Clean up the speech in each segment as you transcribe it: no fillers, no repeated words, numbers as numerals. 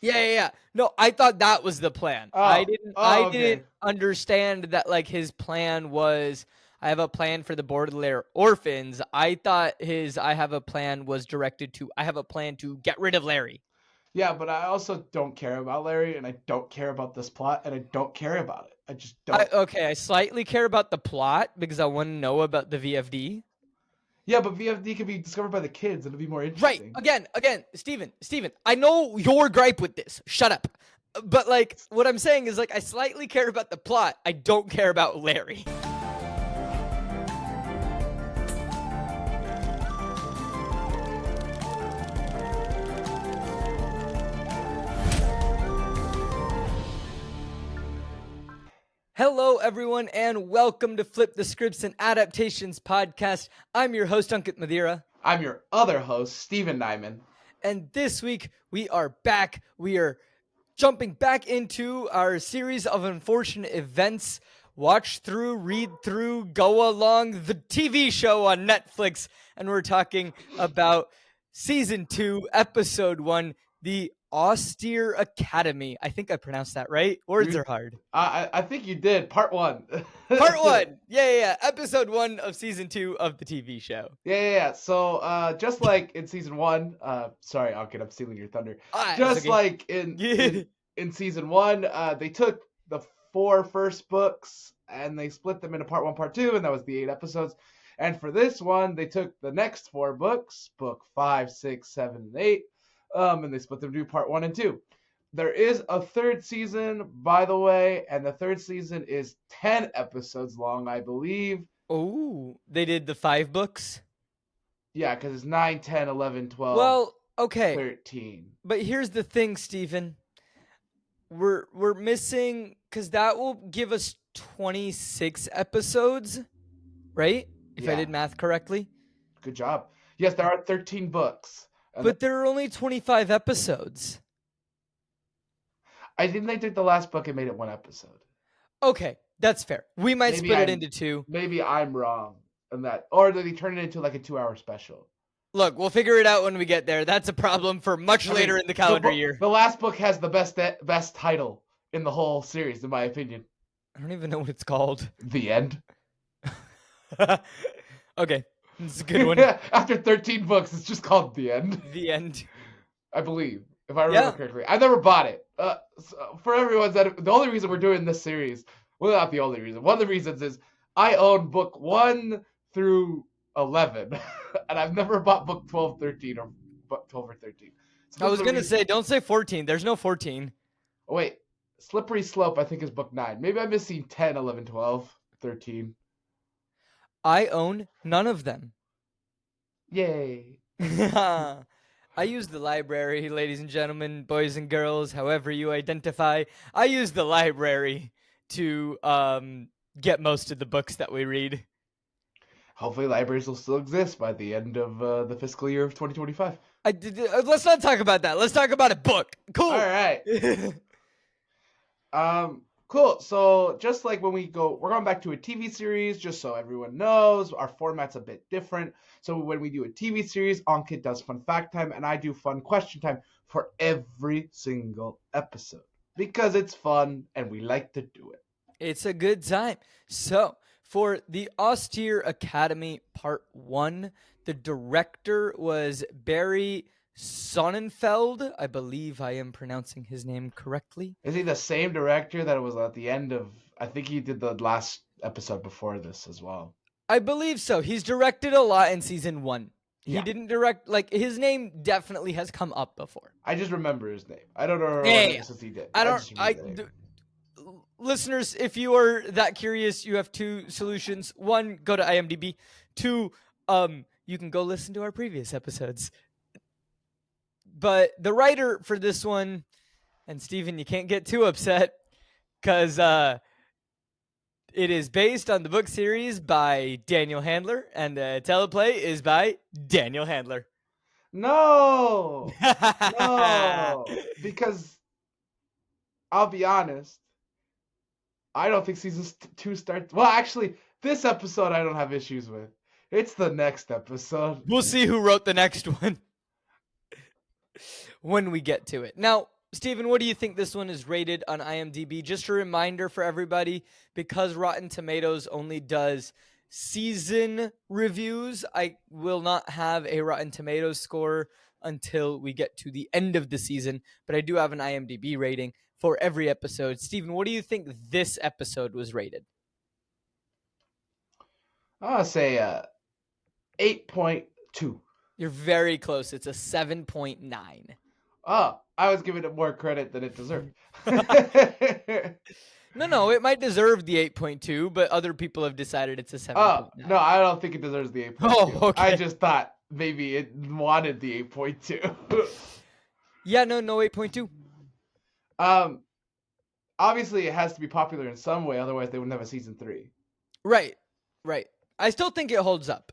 Yeah. No, I thought that was the plan. I didn't Okay. understand that like his plan was I have a plan for the Baudelaire orphans. I thought his I have a plan was directed to I have a plan to get rid of Larry. Yeah, but I also don't care about Larry, and I don't care about this plot, and I don't care about it. I just don't. I slightly care about the plot because I want to know about the VFD. Yeah, but VFD can be discovered by the kids, and it'll be more Right. interesting. Again, Steven, I know your gripe with this. Shut up. But like what I'm saying is like I slightly care about the plot. I don't care about Larry. Hello, everyone, and welcome to Flip the Scripts and Adaptations podcast. I'm your host, Ankit and Madhira. I'm your other host, Stephen Nieman. And this week, we are back. We are jumping back into our series of unfortunate events. Watch through, read through, go along the TV show on Netflix. And we're talking about Season 2, Episode 1, the Austere Academy. I think I pronounced that right. Words are hard. I think you did. Part 1. Part 1. Yeah. Episode 1 of Season 2 of the TV show. Yeah. So, just like in Season 1, sorry, Ankit, I'm stealing your thunder. Just okay. like in Season 1, they took the 4 first books and they split them into Part 1, Part 2, and that was the 8 episodes. And for this one, they took the next 4 books, Book 5, 6, 7, and 8, and they split them into Part 1 and 2. There is a 3rd season, by the way, and the 3rd season is 10 episodes long, I believe. Oh, they did the 5 books? Yeah, because it's 9, 10, 11, 12, well, okay. 13. But here's the thing, Stephen. We're missing, because that will give us 26 episodes, right? If I did math correctly. Good job. Yes, there are 13 books. But there are only 25 episodes. I think they took the last book and made it 1 episode. Okay, that's fair. We might split it into 2. Maybe I'm wrong on that. Or did they turn it into like a 2-hour special? Look, we'll figure it out when we get there. That's a problem for much later in the calendar year. The last book has the best title in the whole series, in my opinion. I don't even know what it's called. The End. Okay. It's a good one. After 13 books, it's just called The End. The End. I believe, if I remember correctly. I never bought it. So for everyone, the only reason we're doing this series, well, not the only reason. One of the reasons is I own book 1 through 11, and I've never bought book 12, 13, or book 12 or 13. So I was going to say, don't say 14. There's no 14. Oh, wait. Slippery Slope, I think, is book 9. Maybe I'm missing 10, 11, 12, 13. I own none of them. Yay. I use the library, ladies and gentlemen, boys and girls, however you identify. I use the library to get most of the books that we read. Hopefully libraries will still exist by the end of the fiscal year of 2025. Let's not talk about that. Let's talk about a book. Cool. All right. Cool. So just like when we're going back to a TV series, just so everyone knows, our format's a bit different. So when we do a TV series, Ankit does fun fact time, and I do fun question time for every single episode because it's fun and we like to do it. It's a good time. So for the Austere Academy Part 1, the director was Barry Sonnenfeld. I believe I am pronouncing his name correctly. Is he the same director that was at the end of, I think he did the last episode before this as well. I believe so. He's directed a lot in Season 1. He didn't direct, like, his name definitely has come up before. I just remember his name. I don't know what episodes he did. Listeners, if you are that curious, you have 2 solutions. 1, go to IMDb. 2, you can go listen to our previous episodes. But the writer for this one, and Stephen, you can't get too upset, because it is based on the book series by Daniel Handler, and the teleplay is by Daniel Handler. No! No! Because, I'll be honest, I don't think Season 2 starts... Well, actually, this episode I don't have issues with. It's the next episode. We'll see who wrote the next one when we get to it. Now, Stephen, what do you think this one is rated on IMDb? Just a reminder for everybody, because Rotten Tomatoes only does season reviews, I will not have a Rotten Tomatoes score until we get to the end of the season, but I do have an IMDb rating for every episode. Stephen, what do you think this episode was rated? I'll say 8.2. You're very close. It's a 7.9. Oh, I was giving it more credit than it deserved. No, it might deserve the 8.2, but other people have decided it's a 7.9. Oh, no, I don't think it deserves the 8.2. Oh, okay. I just thought maybe it wanted the 8.2. Yeah, no 8.2. Obviously it has to be popular in some way, otherwise they wouldn't have a season 3. Right. I still think it holds up.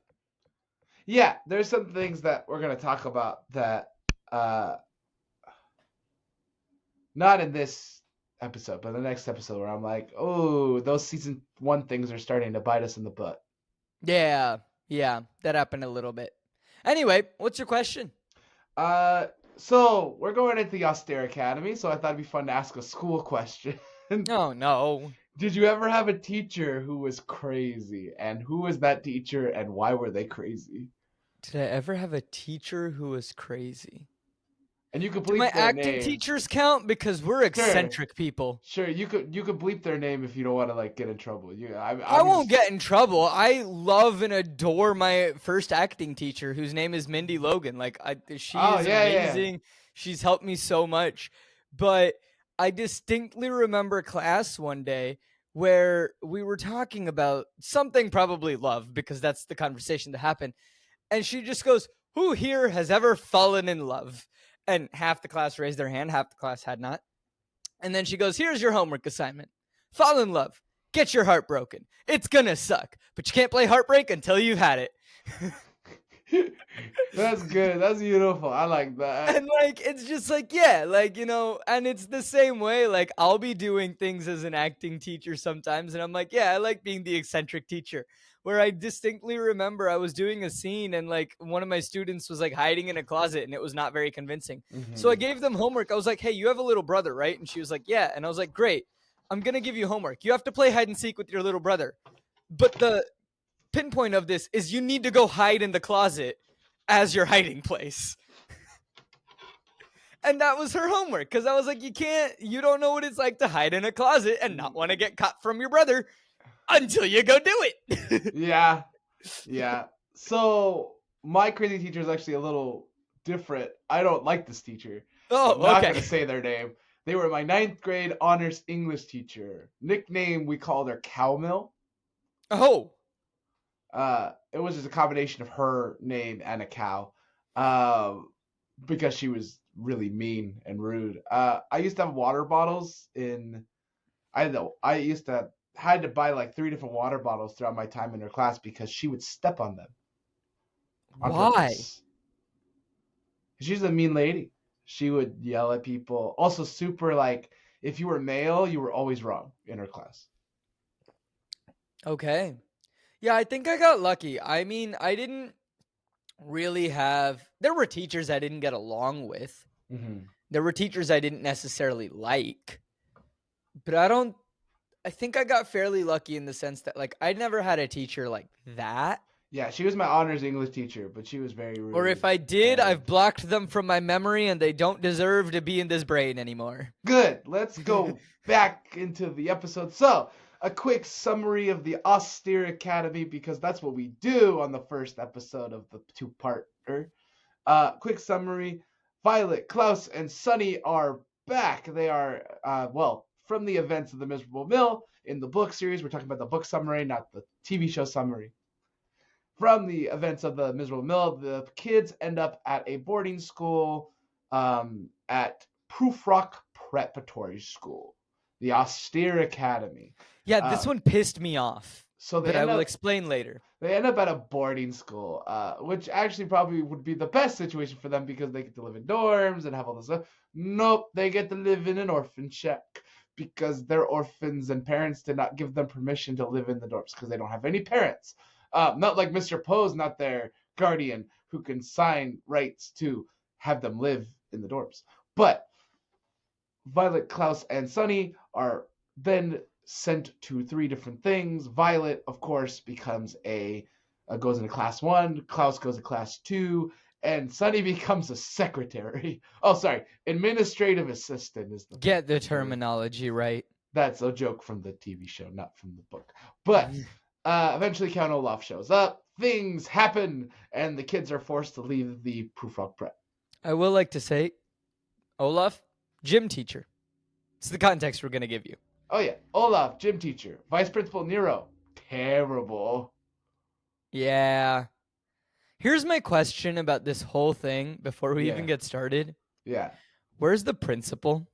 Yeah, there's some things that we're going to talk about that not in this episode, but the next episode, where I'm like, oh, those season 1 things are starting to bite us in the butt. Yeah, that happened a little bit. Anyway, what's your question? So we're going into the Austere Academy, so I thought it'd be fun to ask a school question. Oh, no. Did you ever have a teacher who was crazy? And who was that teacher, and why were they crazy? Did I ever have a teacher who was crazy? And you could Do bleep my their acting name. teachers count? Because we're eccentric people. Sure, you could bleep their name if you don't want to get in trouble. I won't get in trouble. I love and adore my first acting teacher, whose name is Mindy Logan. She is amazing. Yeah. She's helped me so much. But I distinctly remember class one day where we were talking about something, probably love, because that's the conversation that happened. And she just goes, "Who here has ever fallen in love?" And half the class raised their hand, half the class had not. And then she goes, "Here's your homework assignment. Fall in love. Get your heart broken. It's gonna suck, but you can't play heartbreak until you've had it." That's good. That's beautiful. I like that. And it's just and it's the same way. I'll be doing things as an acting teacher sometimes, and I'm like, yeah, I like being the eccentric teacher. Where I distinctly remember I was doing a scene and one of my students was hiding in a closet and it was not very convincing. Mm-hmm. So I gave them homework. I was like, "Hey, you have a little brother, right?" And she was like, "Yeah." And I was like, "Great. I'm going to give you homework. You have to play hide and seek with your little brother. But the pinpoint of this is you need to go hide in the closet as your hiding place." And that was her homework, because I was like, you don't know what it's like to hide in a closet and not want to get caught from your brother until you go do it. Yeah. So my crazy teacher is actually a little different. I don't like this teacher. Oh, I'm not going to say their name. They were my 9th grade honors English teacher. Nickname, we called her Cowmill. Oh. It was just a combination of her name and a cow. Because she was really mean and rude. I used to have water bottles I used to had to buy 3 different water bottles throughout my time in her class because she would step on them. Why? Purpose. She's a mean lady. She would yell at people. Also super if you were male, you were always wrong in her class. Okay. Yeah, I think I got lucky. I mean, I didn't really there were teachers I didn't get along with. Mm-hmm. There were teachers I didn't necessarily like. But I think I got fairly lucky in the sense that I never had a teacher like that. Yeah, she was my honors English teacher, but she was very rude. Or if I did, I've blocked them from my memory and they don't deserve to be in this brain anymore. Good. Let's go back into the episode. So, a quick summary of the Austere Academy, because that's what we do on the first episode of the 2-parter. Quick summary. Violet, Klaus, and Sunny are back. They are, from the events of the Miserable Mill in the book series. We're talking about the book summary, not the TV show summary. From the events of the Miserable Mill, the kids end up at a boarding school at Prufrock Preparatory School, the Austere Academy. Yeah, this one pissed me off. But I will explain later. They end up at a boarding school, which actually probably would be the best situation for them because they get to live in dorms and have all this stuff. Nope, they get to live in an orphan shack because they're orphans and parents did not give them permission to live in the dorms because they don't have any parents. Not like Mr. Poe's not their guardian who can sign rights to have them live in the dorms. But Violet, Klaus, and Sunny are then sent to 3 different things. Violet, of course, becomes goes into class 1. Klaus goes to class 2. And Sunny becomes a secretary. Oh, sorry. Administrative assistant is the Get the terminology right. That's a joke from the TV show, not from the book. But eventually Count Olaf shows up. Things happen, and the kids are forced to leave the Prufrock Prep. I will like to say, Olaf, gym teacher. It's the context we're going to give you. Oh, yeah. Olaf, gym teacher. Vice Principal Nero, terrible. Yeah. Here's my question about this whole thing before we even get started. Yeah. Where's the principal?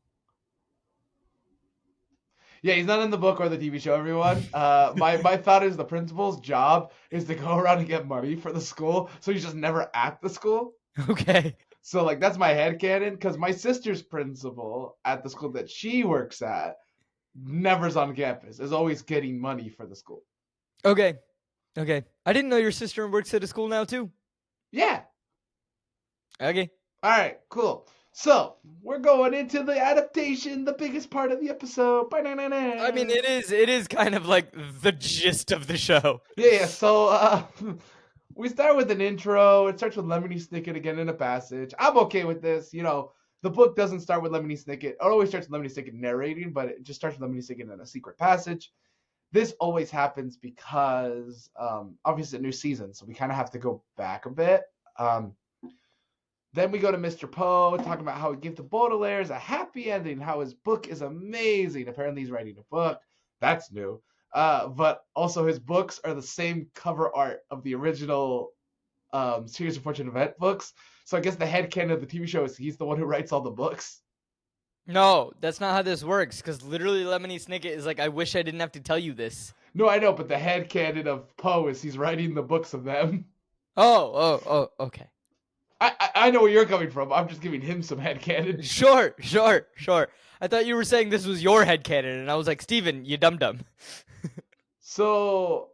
Yeah, he's not in the book or the TV show, everyone. My thought is the principal's job is to go around and get money for the school, so he's just never at the school. Okay. So, like, that's my headcanon, because my sister's principal at the school that she works at never's on campus, is always getting money for the school. Okay. I didn't know your sister works at a school now, too. Yeah. Okay. All right, cool. So, we're going into the adaptation, the biggest part of the episode. I mean, it is kind of like the gist of the show. Yeah, so we start with an intro. It starts with Lemony Snicket again in a passage. I'm okay with this. You know, the book doesn't start with Lemony Snicket. It always starts with Lemony Snicket narrating, but it just starts with Lemony Snicket in a secret passage. This always happens because, obviously, a new season, so we kind of have to go back a bit. Then we go to Mr. Poe, talking about how he gave the Baudelaires a happy ending, how his book is amazing. Apparently, he's writing a book. That's new. But also, his books are the same cover art of the original Series of Fortune Event books. So I guess the headcanon of the TV show is he's the one who writes all the books. No, that's not how this works, because literally Lemony Snicket is like, I wish I didn't have to tell you this. No, I know, but the headcanon of Poe is he's writing the books of them. Oh, okay. I know where you're coming from. I'm just giving him some headcanon. Sure. I thought you were saying this was your headcanon, and I was like, Steven, you dum-dum. So,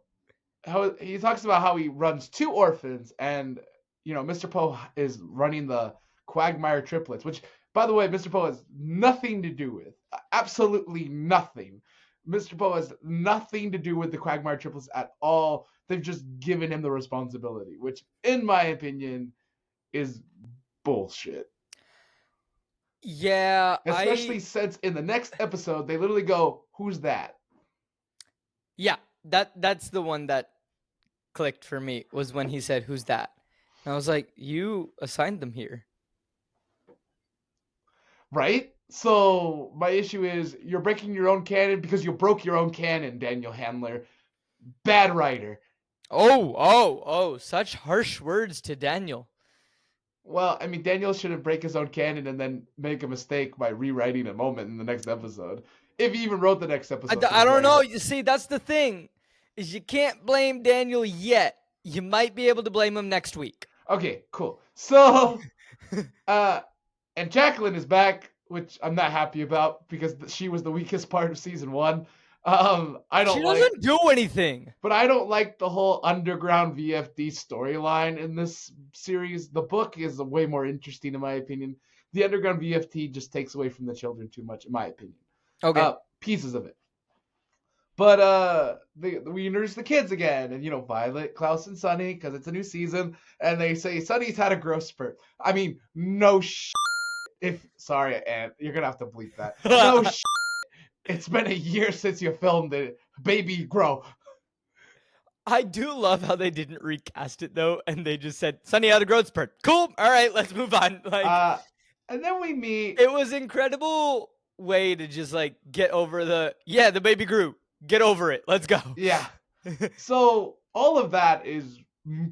how he talks about how he runs 2 orphans, and, you know, Mr. Poe is running the Quagmire triplets, which, by the way, Mr. Poe has nothing to do with. Absolutely nothing. Mr. Poe has nothing to do with the Quagmire triplets at all. They've just given him the responsibility, which, in my opinion, is bullshit. Yeah, especially since in the next episode they literally go, "Who's that?" Yeah, that's the one that clicked for me, was when he said, "Who's that?" And I was like, you assigned them here. Right? So my issue is you're breaking your own canon because you broke your own canon, Daniel Handler. Bad writer. Oh, such harsh words to Daniel. Well, I mean, Daniel shouldn't break his own canon and then make a mistake by rewriting a moment in the next episode. If he even wrote the next episode. I don't know. You see, that's the thing, is you can't blame Daniel yet. You might be able to blame him next week. Okay, cool. So, and Jacqueline is back, which I'm not happy about because she was the weakest part of season 1. She doesn't do anything. But I don't like the whole underground VFD storyline in this series. The book is way more interesting, in my opinion. The underground VFD just takes away from the children too much, in my opinion. Okay. Pieces of it. But we introduce the kids again, and, you know, Violet, Klaus, and Sunny, because it's a new season, and they say Sunny's had a growth spurt. I mean, no sorry, Aunt, you're gonna have to bleep that. No It's been a year since you filmed it. Baby, grow. I do love how they didn't recast it, though, and they just said, Sunny had a growth spurt. Cool. All right, let's move on. And then we meet. It was incredible way to just, get over the baby grew. Get over it. Let's go. Yeah. So all of that is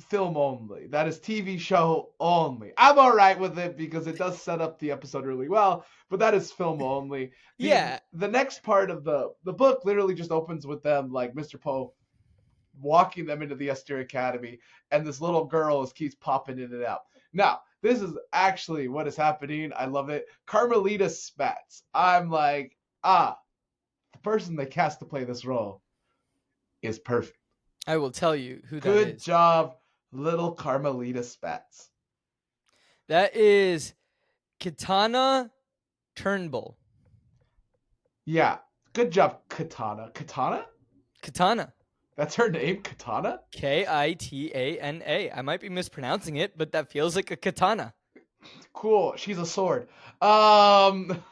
film only. That is TV show only. I'm all right with it because it does set up the episode really well, but that is film only. The next part of the book literally just opens with them, like Mr. Poe walking them into the Austere Academy, and this little girl keeps popping in and out. Now, this is actually what is happening. I love it. Carmelita Spatz. I'm like, the person they cast to play this role is perfect. I will tell you who that is. Good job, little Carmelita Spatz. That is Kitana Turnbull. Yeah. Good job, Katana. Katana? Katana. That's her name, Katana? Kitana. I might be mispronouncing it, but that feels like a katana. Cool. She's a sword. Um,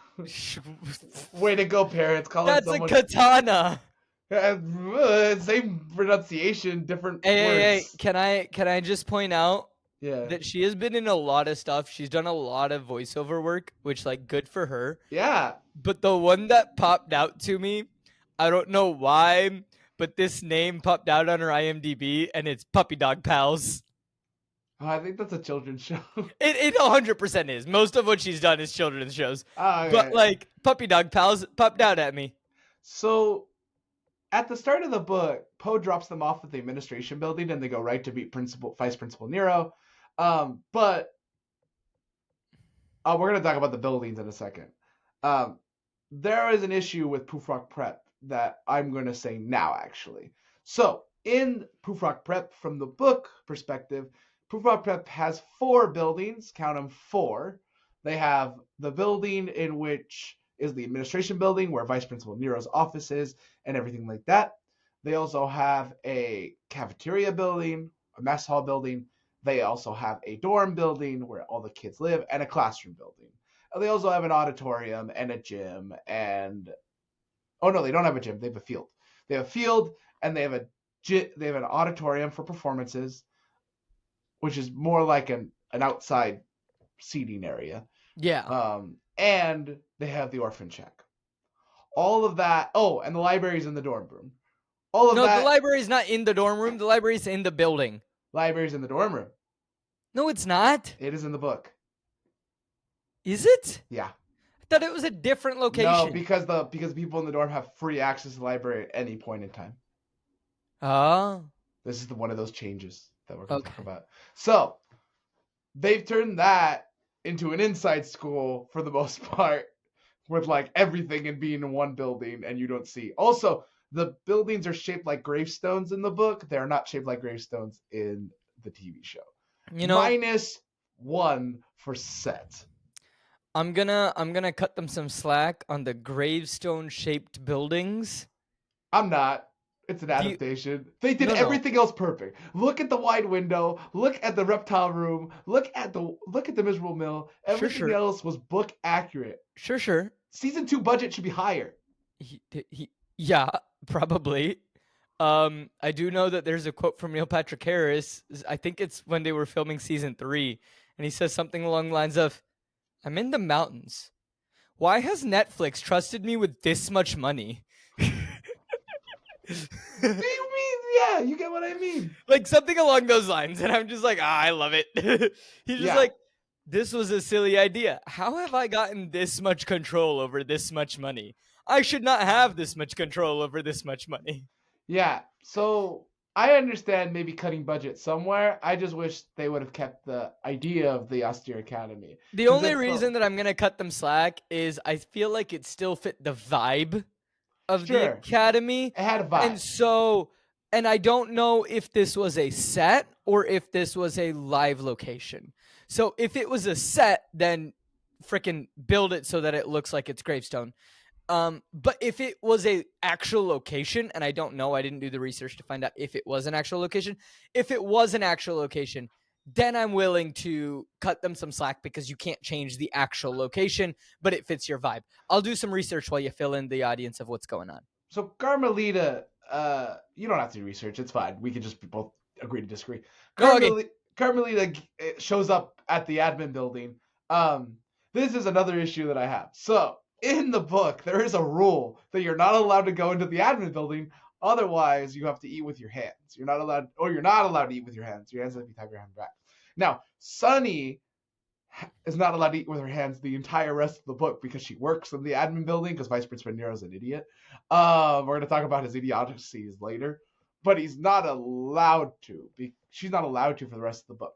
way to go, parents. Calling That's a someone katana. same pronunciation, different Hey, words. can I just point out Yeah. that she has been in a lot of stuff. She's done a lot of voiceover work, which like good for her. Yeah. But the one that popped out to me, I don't know why, but this name popped out on her IMDb and it's Puppy Dog Pals. Oh, I think that's a children's show. It 100% is. Most of what she's done is children's shows. Oh, But okay. like Puppy Dog Pals popped out at me. So at the start of the book, Poe drops them off at the administration building and they go right to meet Vice Principal Nero. But we're going to talk about the buildings in a second. There is an issue with Poof Rock Prep that I'm going to say now, actually. So, in Poof Rock Prep, from the book perspective, Poof Rock Prep has 4 buildings. Count them, 4. They have the building in which is the administration building where Vice Principal Nero's office is and everything like that. They also have a cafeteria building, a mess hall building. They also have a dorm building where all the kids live and a classroom building. They also have an auditorium and a gym and oh no, they don't have a gym. They have a field. They have a field and they have an auditorium for performances, which is more like an outside seating area. Yeah. And they have the orphan shack. All of that. Oh, and the library's in the dorm room. All of No, the that. library's not in the dorm room. The library's in the building. Library's in the dorm room. No, it's not. It is in the book. Is it? Yeah. I thought it was a different location. No, because people in the dorm have free access to the library at any point in time. Oh. This is one of those changes that we're going to talk Okay. about. So they've turned that into an inside school for the most part, with like everything and being in one building, and you don't see. Also, the buildings are shaped like gravestones in the book. They're not shaped like gravestones in the TV show. You know, -1 for set. I'm gonna cut them some slack on the gravestone shaped buildings. I'm not. It's an adaptation. They did everything else perfect. Look at the wide window. Look at the reptile room. Look at the miserable mill. Everything else was book accurate. Sure. Season 2 budget should be higher. Yeah, probably. I do know that there's a quote from Neil Patrick Harris. I think it's when they were filming season 3, and he says something along the lines of, "I'm in the mountains. Why has Netflix trusted me with this much money?" You mean, yeah, you get what I mean. Like something along those lines, and I'm just like, I love it. He's just like, this was a silly idea. How have I gotten this much control over this much money? I should not have this much control over this much money. Yeah, so I understand maybe cutting budget somewhere. I just wish they would have kept the idea of the Austere Academy. The only reason that I'm going to cut them slack is I feel like it still fit the vibe of the Academy. It had a vibe. And I don't know if this was a set or if this was a live location. So if it was a set, then freaking build it so that it looks like it's Gravestone. But if it was a actual location, and I don't know, I didn't do the research to find out if it was an actual location. If it was an actual location, then I'm willing to cut them some slack because you can't change the actual location, but it fits your vibe. I'll do some research while you fill in the audience of what's going on. So Carmelita, you don't have to do research. It's fine. We can just both agree to disagree. Carmelita shows up at the admin building. This is another issue that I have. So in the book, there is a rule that you're not allowed to go into the admin building. Otherwise, you have to eat with your hands. You're not allowed to eat with your hands. Your hands have to be tied behind your back. Now, Sunny is not allowed to eat with her hands the entire rest of the book because she works in the admin building because Vice Principal Nero's an idiot. We're going to talk about his idiocies later. But he's not allowed to. She's not allowed to for the rest of the book.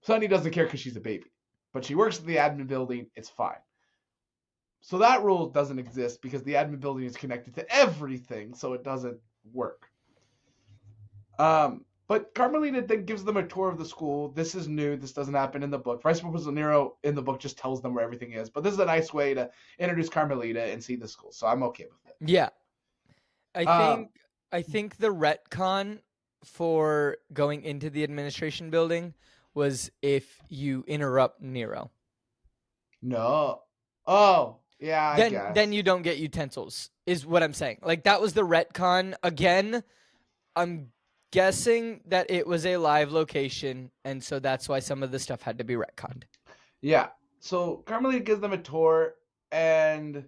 Sunny doesn't care because she's a baby. But she works in the admin building. It's fine. So that rule doesn't exist because the admin building is connected to everything, so it doesn't work. But Carmelita then gives them a tour of the school. This is new. This doesn't happen in the book. Vice Principal Nero in the book just tells them where everything is. But this is a nice way to introduce Carmelita and see the school. So I'm okay with it. Yeah. I Um, think the retcon for going into the administration building was if you interrupt Nero. no. Oh, yeah, I Then guess. then you don't get utensils, is what I'm saying. Like, that was the retcon. Again, I'm guessing that it was a live location, and so that's why some of the stuff had to be retconned. Yeah. So Carmelita gives them a tour, and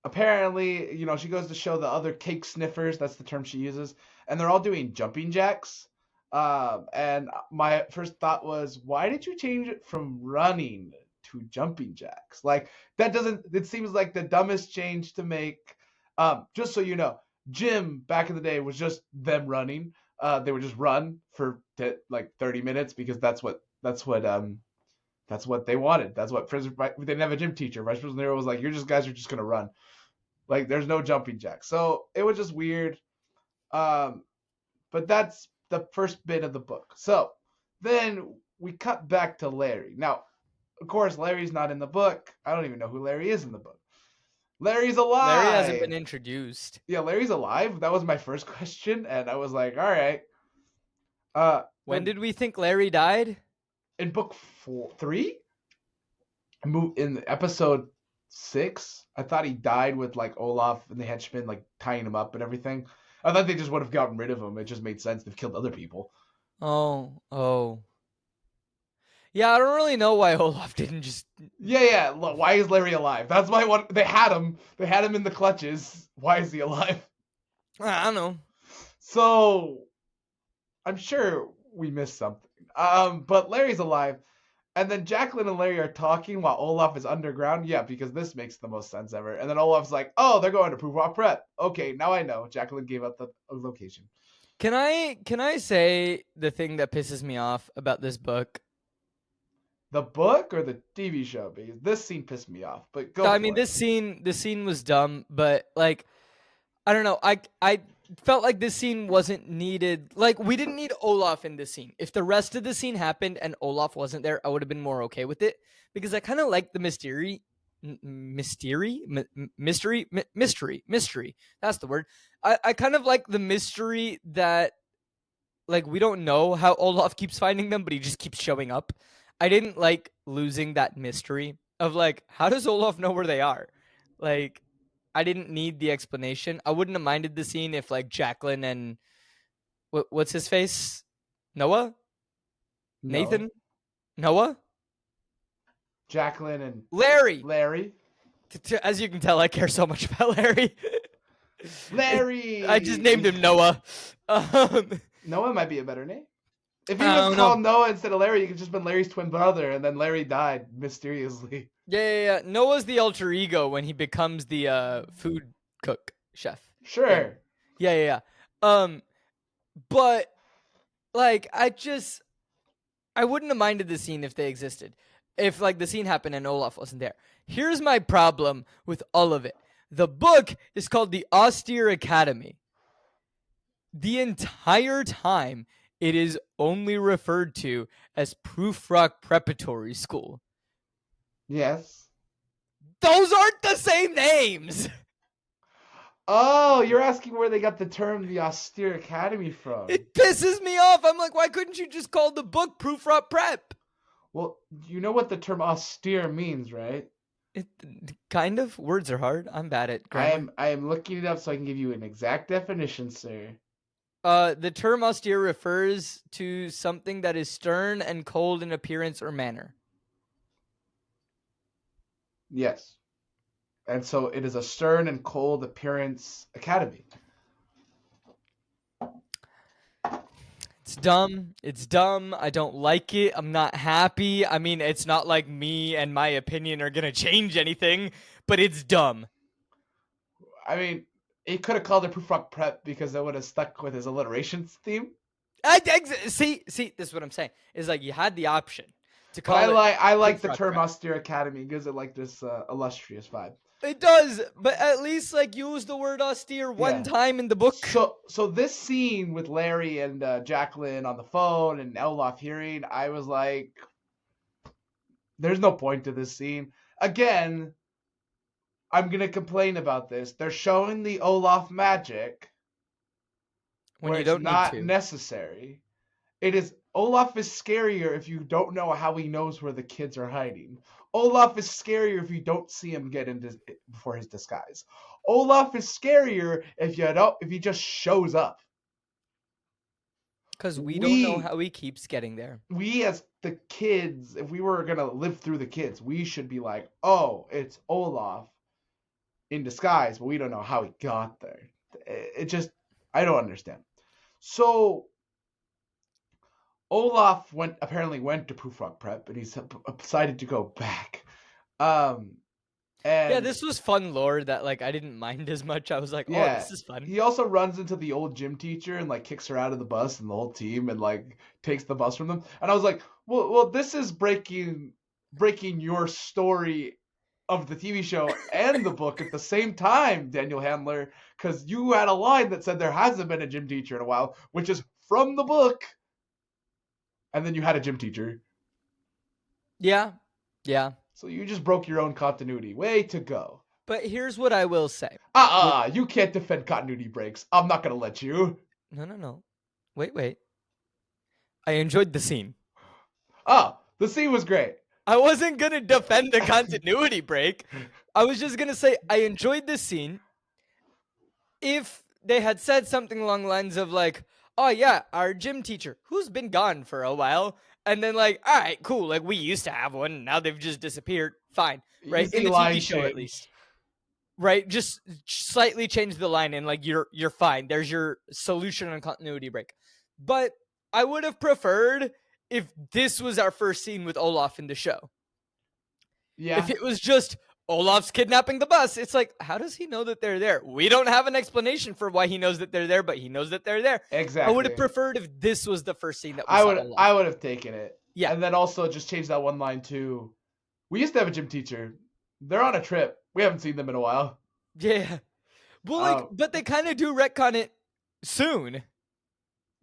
apparently, she goes to show the other cake sniffers. That's the term she uses, and they're all doing jumping jacks. And my first thought was, why did you change it from running to jumping jacks? Like, that doesn't. It seems like the dumbest change to make. Just so you know, gym back in the day was just them running. They would just run for like 30 minutes because that's what they wanted. That's what they didn't have a gym teacher. Vice President Nero was like, "You're just guys are just gonna run." Like, there's no jumping jacks. So it was just weird. But that's the first bit of the book. So then we cut back to Larry. Now, of course, Larry's not in the book. I don't even know who Larry is in the book. Larry's alive. Larry hasn't been introduced. Yeah, Larry's alive. That was my first question, and I was like, all right. When did we think Larry died? In book 3? In episode 6, I thought he died with like Olaf and the henchmen like tying him up and everything. I thought they just would have gotten rid of him. It just made sense. They've killed other people. Oh. Yeah, I don't really know why Olaf didn't just. Yeah. Look, why is Larry alive? That's why they had him. They had him in the clutches. Why is he alive? I don't know. So I'm sure we missed something. But Larry's alive. And then Jacqueline and Larry are talking while Olaf is underground. Yeah, because this makes the most sense ever. And then Olaf's like, "Oh, they're going to Proof Rock Prep. Okay, now I know." Jacqueline gave up the location. Can I say the thing that pisses me off about this book? The book or the TV show? Because this scene pissed me off. But go. I mean, this scene was dumb, but like, I don't know. I felt like this scene wasn't needed. Like, we didn't need Olaf in this scene. If the rest of the scene happened and Olaf wasn't there, I would have been more okay with it, because I kind of like the mystery. That's the word. I kind of like the mystery that, like, we don't know how Olaf keeps finding them, but he just keeps showing up. I didn't like losing that mystery of, like, how does Olaf know where they are? Like, I didn't need the explanation. I wouldn't have minded the scene if, like, Jacqueline and what's his face? Noah? No. Nathan? Noah? Jacqueline and Larry. As you can tell, I care so much about Larry. Larry. I just named him Noah. Noah might be a better name. If he was called Noah instead of Larry, you could just been Larry's twin brother, and then Larry died mysteriously. Yeah. Noah's the alter ego when he becomes the food cook chef. Sure. Yeah. But, like, I wouldn't have minded the scene if they existed. If, like, the scene happened and Olaf wasn't there. Here's my problem with all of it. The book is called The Austere Academy. The entire time, it is only referred to as Proof Rock Preparatory School. Yes. Those aren't the same names! Oh, you're asking where they got the term the Austere Academy from. It pisses me off. I'm like, why couldn't you just call the book Proof Rock Prep? Well, you know what the term austere means, right? It kind of. Words are hard. I'm bad at grammar. I am looking it up so I can give you an exact definition, sir. The term austere refers to something that is stern and cold in appearance or manner. Yes. And so it is a stern and cold appearance academy. It's dumb. I don't like it. I'm not happy. I mean, it's not like me and my opinion are going to change anything, but it's dumb. I mean, he could have called it Proof Rock Prep because that would have stuck with his alliterations theme. See, this is what I'm saying. Is like, you had the option to call I like the Proof term Rock Austere Academy. It gives it like this illustrious vibe. It does, but at least like use the word austere one time in the book. So this scene with Larry and Jacqueline on the phone and Olaf hearing, I was like, there's no point to this scene. Again, I'm gonna complain about this. They're showing the Olaf magic When where you it's don't need not to. necessary. It is Olaf is scarier if you don't know how he knows where the kids are hiding. Olaf is scarier if you don't see him get into before his disguise. Olaf is scarier if he just shows up. Because we don't know how he keeps getting there. We as the kids, if we were gonna live through the kids, we should be like, oh, it's Olaf in disguise, but we don't know how he got there. It just, I don't understand. So Olaf apparently went to Prufrock Prep, and he's decided to go back. Yeah, this was fun lore that like I didn't mind as much. I was like, oh, this is fun. He also runs into the old gym teacher and like kicks her out of the bus and the whole team and like takes the bus from them. And I was like, well, this is breaking your story of the TV show and the book at the same time, Daniel Handler, because you had a line that said there hasn't been a gym teacher in a while, which is from the book. And then you had a gym teacher. Yeah. So you just broke your own continuity. Way to go. But here's what I will say. You can't defend continuity breaks. I'm not going to let you. No. Wait. I enjoyed the scene. The scene was great. I wasn't going to defend the continuity break. I was just going to say I enjoyed the scene. If they had said something along the lines of like, oh yeah, our gym teacher, who's been gone for a while, and then like, all right, cool, like we used to have one, now they've just disappeared. Fine, right? Easy in the line TV show, change. at least, right? Just slightly change the line, and like you're fine. There's your solution on continuity break. But I would have preferred if this was our first scene with Olaf in the show. Yeah. If it was just Olaf's kidnapping the bus, it's like, how does he know that they're there? We don't have an explanation for why he knows that they're there, but he knows that they're there. Exactly. I would have preferred if this was the first scene that we saw Olaf. I would have taken it. Yeah. And then also just change that one line to, we used to have a gym teacher. They're on a trip. We haven't seen them in a while. Yeah. Well, but they kind of do retcon it soon.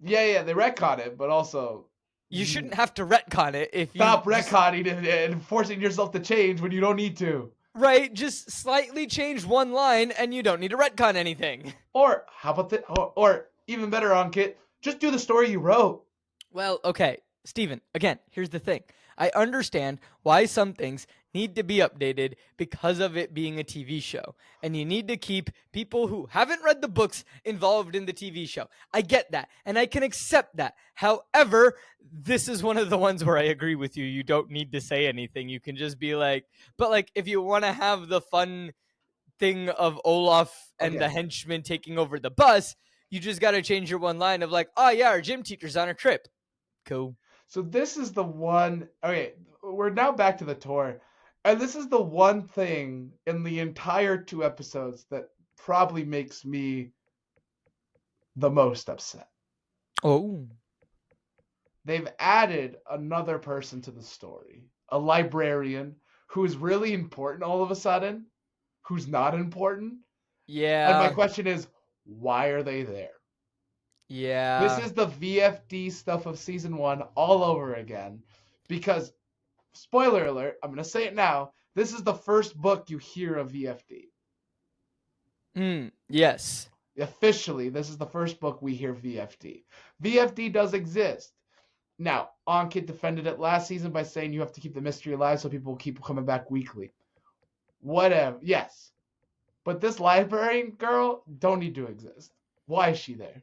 Yeah, they retcon it, but also... You shouldn't have to retcon it if you... Stop retconning and forcing yourself to change when you don't need to. Right, just slightly change one line and you don't need to retcon anything. Or, how about this? Or even better, Ankit, just do the story you wrote. Well, okay, Stephen, again, here's the thing. I understand why some things need to be updated because of it being a TV show. And you need to keep people who haven't read the books involved in the TV show. I get that, and I can accept that. However, this is one of the ones where I agree with you. You don't need to say anything. You can just be like, but like if you want to have the fun thing of Olaf and the henchmen taking over the bus, you just got to change your one line of like, oh yeah, our gym teacher's on a trip. Cool. So this is the one, okay, we're now back to the tour. And this is the one thing in the entire 2 episodes that probably makes me the most upset. Oh. They've added another person to the story. A librarian who is really important all of a sudden, who's not important. Yeah. And my question is, why are they there? Yeah. This is the VFD stuff of season 1 all over again. Because, spoiler alert, I'm going to say it now, this is the first book you hear of VFD. Yes. Officially, this is the first book we hear VFD. VFD does exist. Now, Ankit defended it last season by saying you have to keep the mystery alive so people will keep coming back weekly. Whatever, yes. But this librarian girl don't need to exist. Why is she there?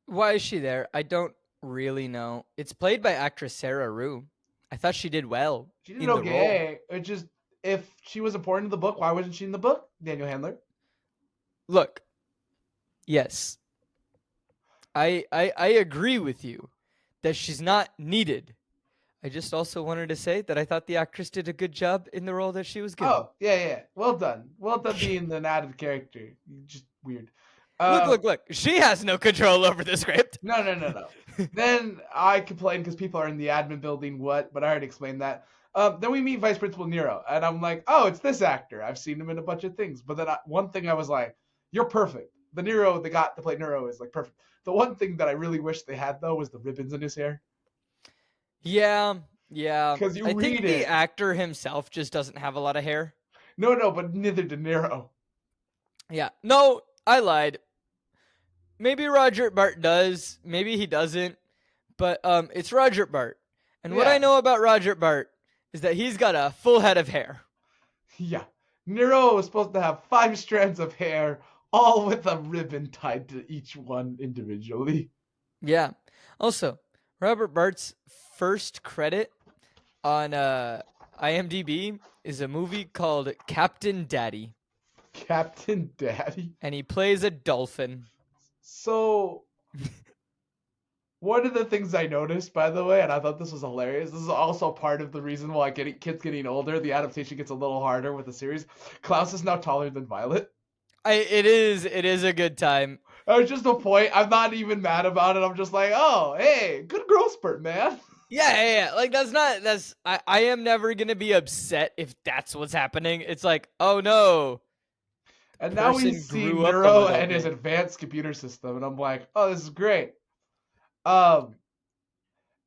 Why is she there? I don't really know. It's played by actress Sarah Rue. I thought she did well. She did okay. It just, if she was important to the book, why wasn't she in the book, Daniel Handler? Look, yes, I agree with you that she's not needed. I just also wanted to say that I thought the actress did a good job in the role that she was given. Oh, yeah. Well done. Well done being an added character. Just weird. Look. She has no control over the script. No. Then I complain because people are in the admin building. But I already explained that. Then we meet Vice Principal Nero, and I'm like, oh, it's this actor. I've seen him in a bunch of things. But then one thing I was like, you're perfect. The Nero they got to play Nero is like perfect. The one thing that I really wish they had though was the ribbons in his hair. Yeah. Because you I read think the it. actor himself just doesn't have a lot of hair. No, but neither did Nero. Yeah. No, I lied. Maybe Roger Bart does. Maybe he doesn't. But it's Roger Bart. And what I Yeah. know about Roger Bart is that he's got a full head of hair. Yeah. Nero was supposed to have 5 strands of hair, all with a ribbon tied to each one individually. Yeah. Also, Robert Bart's first credit on IMDb is a movie called Captain Daddy, Captain Daddy. and he plays a dolphin. So, one of the things I noticed, by the way, and I thought this was hilarious, this is also part of the reason why kids getting older, the adaptation gets a little harder with the series. Klaus is now taller than Violet. It is a good time. It was just a point. I'm not even mad about it. I'm just like, oh, hey, good growth spurt, man. Yeah. Like I am never gonna be upset if that's what's happening. It's like, oh no. And now we Person see grew up a Nero little and his bit. advanced computer system, and I'm like, oh, this is great. And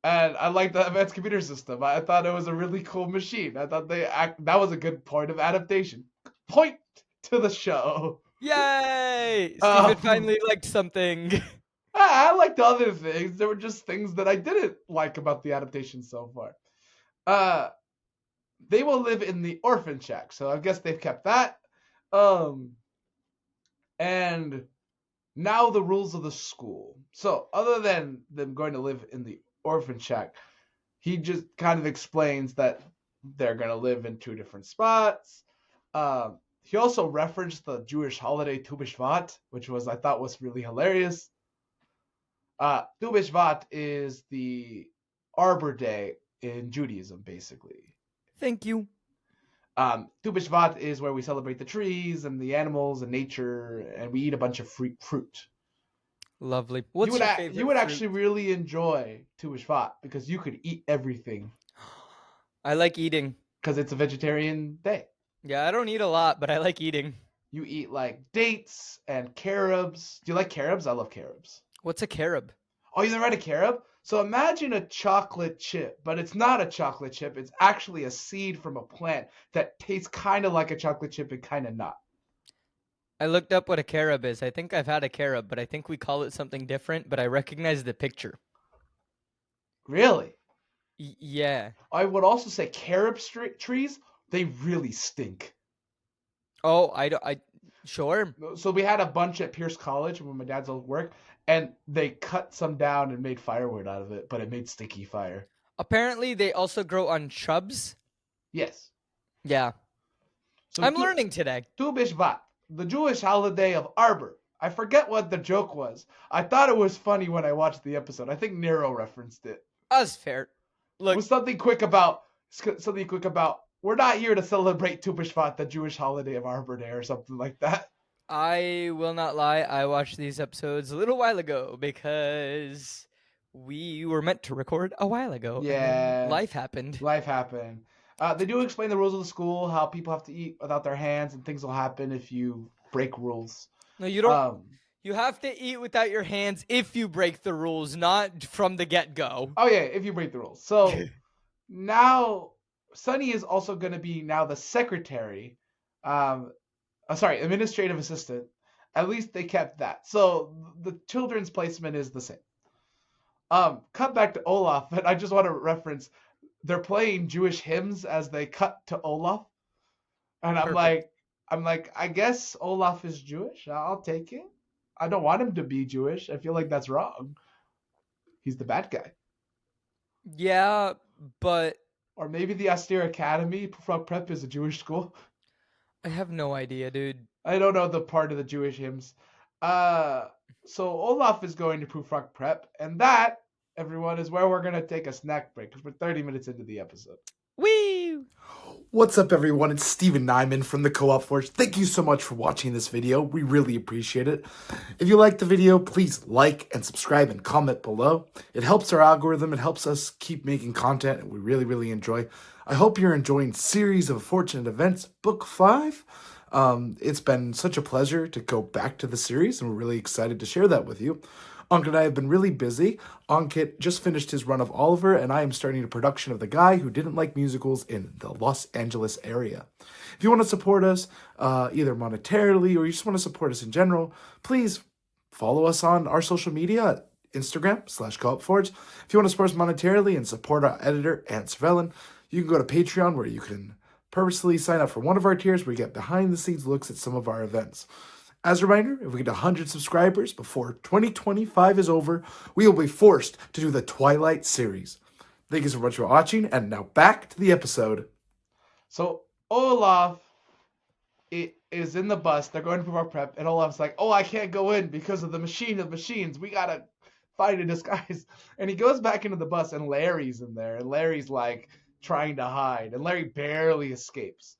I like the advanced computer system. I thought it was a really cool machine. I thought that was a good point of adaptation. Point to the show. Yay! Stephen finally liked something. I liked other things. There were just things that I didn't like about the adaptation so far. They will live in the orphan shack, so I guess they've kept that. And now the rules of the school. So other than them going to live in the orphan shack, he just kind of explains that they're going to live in 2 different spots. He also referenced the Jewish holiday Tu B'Shvat, which I thought was really hilarious. Tu B'Shvat is the Arbor Day in Judaism, basically. Thank you. Tu B'Shvat is where we celebrate the trees and the animals and nature, and we eat a bunch of fruit. Lovely. What's your favorite You would fruit? actually really enjoy Tu B'Shvat because you could eat everything. I like eating. Because it's a vegetarian day. Yeah, I don't eat a lot, but I like eating. You eat like dates and carobs. Do you like carobs? I love carobs. What's a carob? Oh, you never had a carob? So imagine a chocolate chip, but it's not a chocolate chip. It's actually a seed from a plant that tastes kind of like a chocolate chip and kind of not. I looked up what a carob is. I think I've had a carob, but I think we call it something different, but I recognize the picture. Really? Yeah. I would also say carob trees, they really stink. Oh, sure. So we had a bunch at Pierce College when my dad's old work, and they cut some down and made firewood out of it, but it made sticky fire. Apparently, they also grow on shrubs. Yes. Yeah. So I'm learning today. Tu B'Shvat, the Jewish holiday of Arbor. I forget what the joke was. I thought it was funny when I watched the episode. I think Nero referenced it. That's fair. Look, it was something quick about we're not here to celebrate Tu B'Shvat, the Jewish holiday of Arbor Day, or something like that. I will not lie. I watched these episodes a little while ago because we were meant to record a while ago. Yeah. And life happened. They do explain the rules of the school, how people have to eat without their hands, and things will happen if you break rules. No, you don't. You have to eat without your hands if you break the rules, not from the get-go. Oh, yeah, if you break the rules. So now Sunny is also going to be now the secretary. Administrative assistant. At least they kept that. So the children's placement is the same. Cut back to Olaf, and I just want to reference they're playing Jewish hymns as they cut to Olaf. And I'm like, I guess Olaf is Jewish. I'll take it. I don't want him to be Jewish. I feel like that's wrong. He's the bad guy. Yeah, but... Or maybe the Austere Academy Frog Prep is a Jewish school. I have no idea, dude. I don't know the part of the Jewish hymns. So Olaf is going to Proof Rock Prep, and that, everyone, is where we're going to take a snack break because we're 30 minutes into the episode. Wee! What's up, everyone? It's Stephen Nieman from the Co-op Forge. Thank you so much for watching this video. We really appreciate it. If you liked the video, please like and subscribe and comment below. It helps our algorithm. It helps us keep making content, and we really, really enjoy I hope you're enjoying Series of Fortunate Events, Book 5. It's been such a pleasure to go back to the series, and we're really excited to share that with you. Ankit and I have been really busy. Ankit just finished his run of Oliver, and I am starting a production of The Guy Who Didn't Like Musicals in the Los Angeles area. If you want to support us, either monetarily or you just want to support us in general, please follow us on our social media at Instagram/Co-op If you want to support us monetarily and support our editor, Servellon, you can go to Patreon where you can purposely sign up for one of our tiers where you get behind-the-scenes looks at some of our events. As a reminder, if we get 100 subscribers before 2025 is over, we will be forced to do the Twilight series. Thank you so much for watching, and now back to the episode. So Olaf is in the bus. They're going for more prep, and Olaf's like, "Oh, I can't go in because of the machine of machines. We gotta find a disguise." And he goes back into the bus, and Larry's in there, and Larry's like trying to hide, and Larry barely escapes.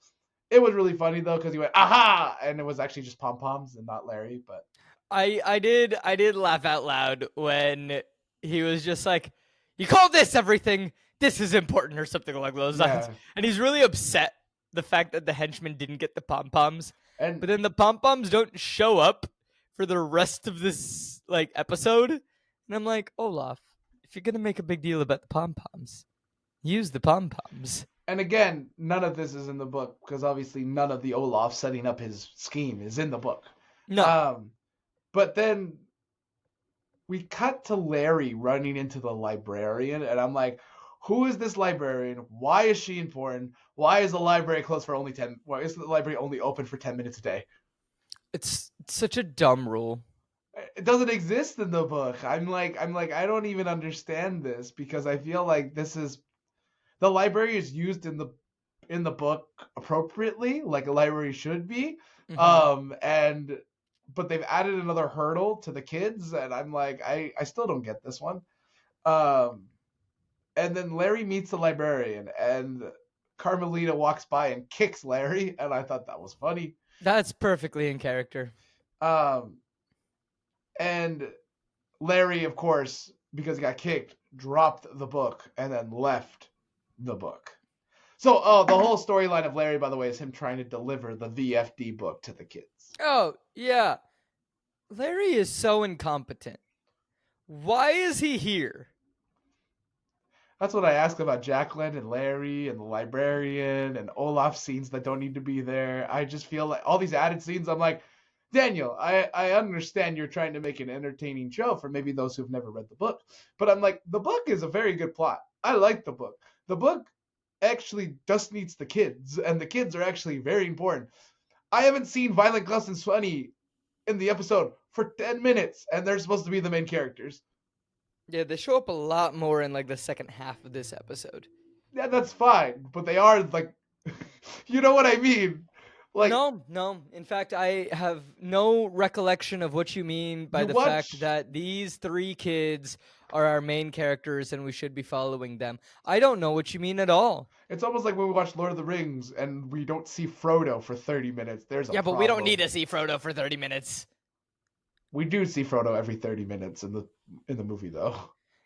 It was really funny though because he went "aha," and it was actually just pom poms and not Larry. But I did laugh out loud when he was just like, "You call this everything? This is important," or something along those lines. yeah, And he's really upset the fact that the henchman didn't get the pom poms, and but then the pom poms don't show up for the rest of this like episode. And I'm like, Olaf, if you're gonna make a big deal about the pom poms, use the pom poms. And again, none of this is in the book because obviously none of the Olaf setting up his scheme is in the book. No. But then we cut to Larry running into the librarian, and I'm like, who is this librarian? Why is she important? Why is the library closed for only 10? Why is the library only open for 10 minutes a day? It's such a dumb rule. It doesn't exist in the book. I'm like, I don't even understand this because I feel like this is the library is used in the book appropriately, like a library should be. Mhm. But they've added another hurdle to the kids, and I'm like, I still don't get this one. And then Larry meets the librarian, and Carmelita walks by and kicks Larry, and I thought that was funny. That's perfectly in character. And Larry, of course, because he got kicked, dropped the book and then left the book. So, the whole storyline of Larry, by the way, is him trying to deliver the VFD book to the kids. Oh, yeah. Larry is so incompetent. Why is he here? That's what I asked about Jacqueline and Larry and the librarian and Olaf scenes that don't need to be there. I just feel like all these added scenes, I'm like, Daniel, I understand you're trying to make an entertaining show for maybe those who've never read the book. But I'm like, the book is a very good plot. I like the book. The book actually just needs the kids, and the kids are actually very important. I haven't seen Violent Gus and Swanee in the episode for 10 minutes, and they're supposed to be the main characters. Yeah, they show up a lot more in like the second half of this episode. Yeah, that's fine, but they are like, you know what I mean? Like, no. In fact, I have no recollection of what you mean by the fact that these three kids are our main characters and we should be following them. I don't know what you mean at all. It's almost like when we watch Lord of the Rings and we don't see Frodo for 30 minutes. There's a problem. But we don't need to see Frodo for 30 minutes. We do see Frodo every 30 minutes in the movie, though.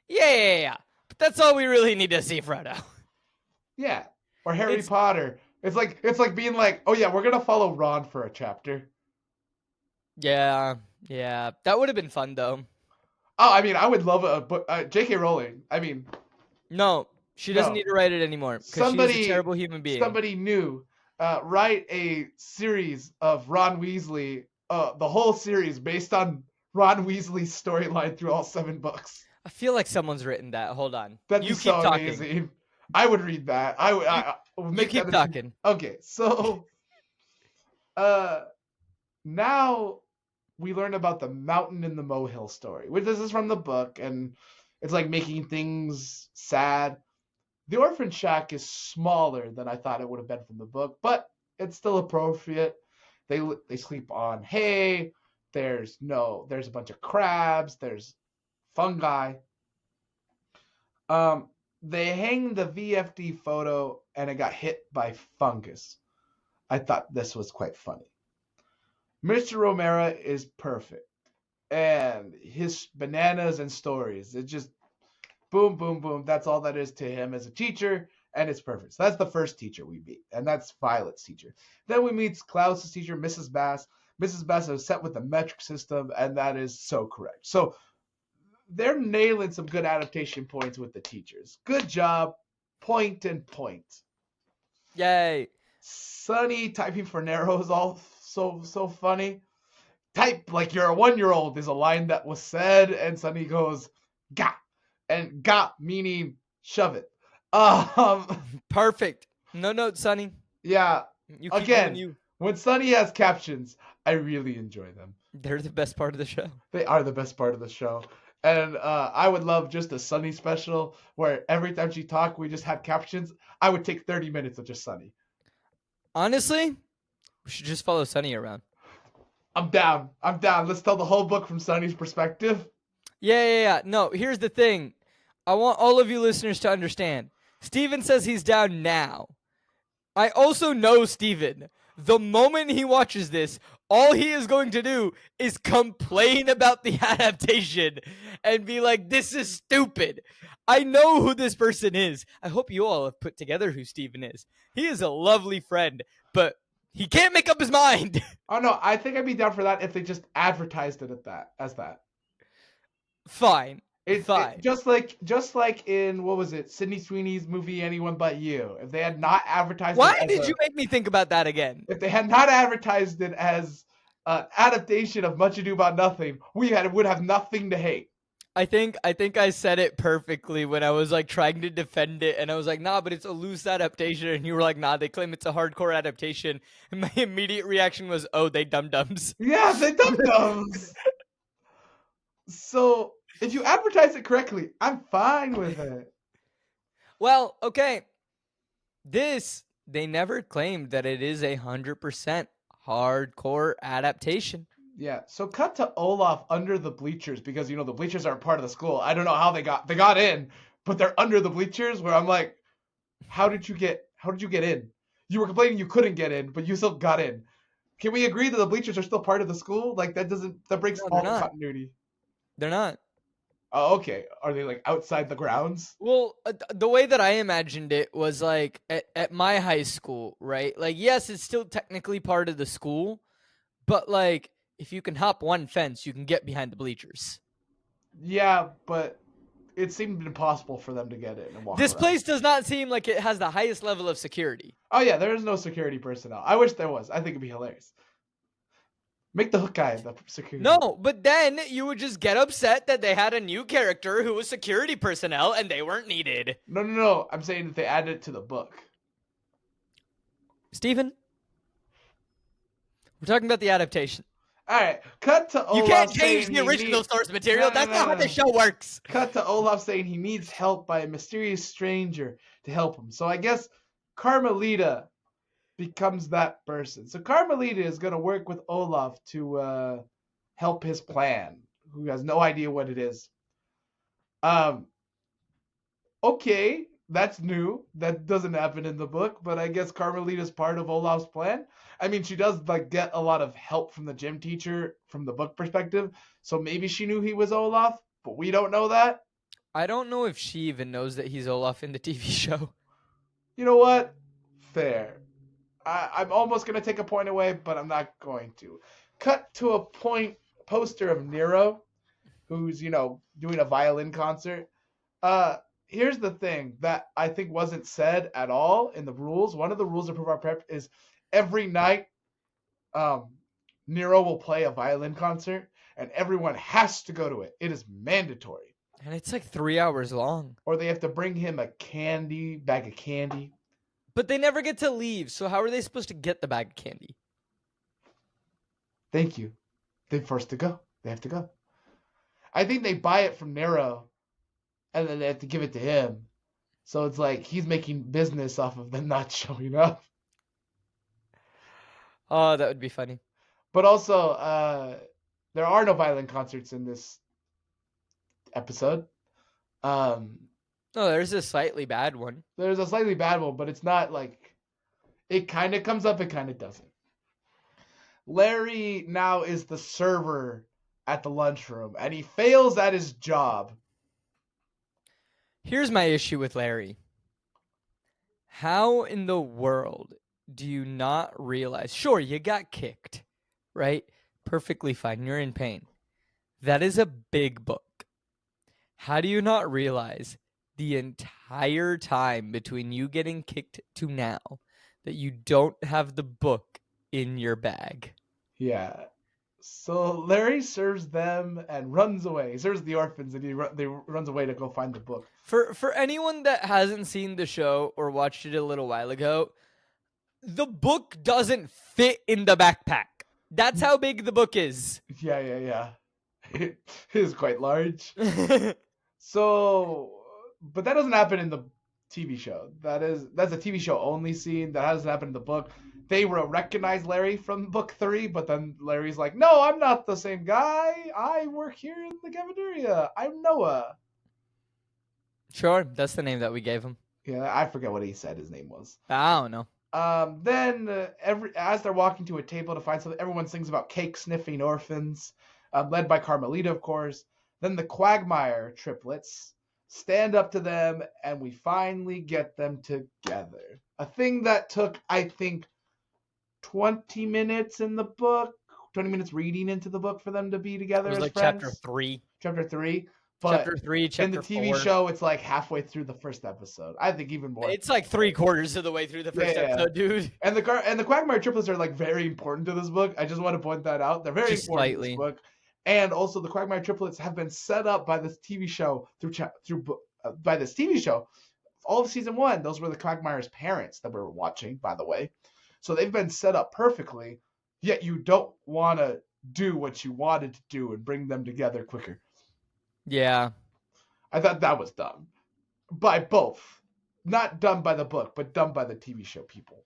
Yeah. But that's all we really need to see Frodo. Yeah. Or Harry Potter. It's like being like, oh yeah, we're gonna follow Ron for a chapter. Yeah. That would have been fun though. Oh, I mean, I would love a book. J.K. Rowling. I mean, no, she doesn't need to write it anymore because she's a terrible human being. Somebody new, write a series of Ron Weasley, the whole series based on Ron Weasley's storyline through all 7 books. I feel like someone's written that. Hold on. That'd be so amazing. I would read that. I would make you keep talking. Okay, so now we learn about the mountain in the molehill story, which this is from the book, and it's like making things sad. The orphan shack is smaller than I thought it would have been from the book, but it's still appropriate. They sleep on hay. There's a bunch of crabs. There's fungi. They hang the VFD photo and it got hit by fungus. I thought this was quite funny. Mr. Romero is perfect. And his bananas and stories, it just boom, boom, boom. That's all that is to him as a teacher. and it's perfect. So that's the first teacher we meet, and that's Violet's teacher. Then we meet Klaus's teacher, Mrs. Bass. Mrs. Bass is set with the metric system, and that is so correct. So they're nailing some good adaptation points with the teachers. Good job. Point and point. Yay. Sunny typing for Nero is all so funny. Type like you're a 1-year-old is a line that was said, and Sunny goes, "Ga," and "ga" meaning shove it. Perfect. No notes, Sonny. Yeah. You keep Again, doing you. when Sunny has captions, I really enjoy them. They're the best part of the show. They are the best part of the show. And I would love just a Sunny special where every time she talked, we just have captions. I would take 30 minutes of just Sunny. Honestly, we should just follow Sunny around. I'm down. Let's tell the whole book from Sunny's perspective. Yeah. No, here's the thing. I want all of you listeners to understand. Steven says he's down now. I also know Steven. The moment he watches this, all he is going to do is complain about the adaptation and be like, this is stupid. I know who this person is. I hope you all have put together who Steven is. He is a lovely friend, but he can't make up his mind. Oh no, I think I'd be down for that if they just advertised it as that. Fine. Fine. Just like in, what was it, Sydney Sweeney's movie Anyone But You. If they had not advertised Why did you make me think about that again? If they had not advertised it as an adaptation of Much Ado About Nothing, would have nothing to hate. I think I said it perfectly when I was like trying to defend it, and I was like, nah, but it's a loose adaptation, and you were like, nah, they claim it's a hardcore adaptation, and my immediate reaction was, oh, they dum-dums. Yeah, they dum-dums. So if you advertise it correctly, I'm fine with it. Well, okay. They never claimed that it is 100% hardcore adaptation. Yeah, so cut to Olaf under the bleachers because, the bleachers aren't part of the school. I don't know how they got in, but they're under the bleachers where I'm like, how did you get in? You were complaining you couldn't get in, but you still got in. Can we agree that the bleachers are still part of the school? Like that breaks all the continuity. They're not. Oh, okay. Are they like outside the grounds? Well, the way that I imagined it was like at my high school, right? Like, yes, it's still technically part of the school, but like if you can hop one fence, you can get behind the bleachers. Yeah, but it seemed impossible for them to get in and walk This around. place does not seem like it has the highest level of security. Oh yeah, there is no security personnel. I wish there was. I think it'd be hilarious. Make the hook guy the security. No, but then you would just get upset that they had a new character who was security personnel and they weren't needed. No. I'm saying that they added it to the book. Steven, we're talking about the adaptation. All right, cut to Olaf. You can't change the original source material. That's not how the show works. Cut to Olaf saying he needs help by a mysterious stranger to help him. So I guess Carmelita becomes that person. So Carmelita is going to work with Olaf to help his plan, who has no idea what it is. Okay, that's new. That doesn't happen in the book, but I guess Carmelita is part of Olaf's plan. I mean, she does like get a lot of help from the gym teacher from the book perspective, so maybe she knew he was Olaf, but we don't know that. I don't know if she even knows that he's Olaf in the TV show. You know what? Fair. I'm almost going to take a point away, but I'm not going to. Cut to a poster of Nero, who's, doing a violin concert. Here's the thing that I think wasn't said at all in the rules. One of the rules of Prove Our Prep is every night Nero will play a violin concert, and everyone has to go to it. It is mandatory. And it's like 3 hours long. Or they have to bring him a bag of candy. But they never get to leave, so how are they supposed to get the bag of candy? Thank you. They're forced to go. They have to go. I think they buy it from Nero, and then they have to give it to him. So it's like he's making business off of them not showing up. Oh, that would be funny. But also, there are no violin concerts in this episode. No, there's a slightly bad one. There's a slightly bad one, but it's not like... It kind of comes up, it kind of doesn't. Larry now is the server at the lunchroom, and he fails at his job. Here's my issue with Larry. How in the world do you not realize? Sure, you got kicked, right? Perfectly fine. You're in pain. That is a big book. How do you not realize the entire time between you getting kicked to now that you don't have the book in your bag? Yeah. So Larry serves them and runs away. He serves the orphans and he runs away to go find the book. For anyone that hasn't seen the show or watched it a little while ago, the book doesn't fit in the backpack. That's how big the book is. Yeah. It is quite large. So, but that doesn't happen in the TV show. That's a TV show only scene. That doesn't happen in the book. They will recognize Larry from book 3, but then Larry's like, "No, I'm not the same guy. I work here in the cafeteria. I'm Noah." Sure, that's the name that we gave him. Yeah, I forget what he said his name was. I don't know. Then as they're walking to a table to find something, everyone sings about cake sniffing orphans, led by Carmelita, of course. Then the Quagmire triplets stand up to them, and we finally get them together. A thing that took, I think, 20 minutes in the book, 20 minutes reading into the book for them to be together It was as like friends. chapter 3. Chapter 3. But Chapter 3, chapter in the TV 4. show, it's like halfway through the first episode. I think even more. It's like 3/4 of the way through the first episode, dude. And the Quagmire triplets are like very important to this book. I just want to point that out. They're very Just important slightly. to this book. And also, the Quagmire triplets have been set up by this TV show by this TV show. All of season 1, those were the Quagmire's parents that we're watching, by the way. So they've been set up perfectly. Yet you don't want to do what you wanted to do and bring them together quicker. Yeah. I thought that was done by both, not done by the book, but done by the TV show people.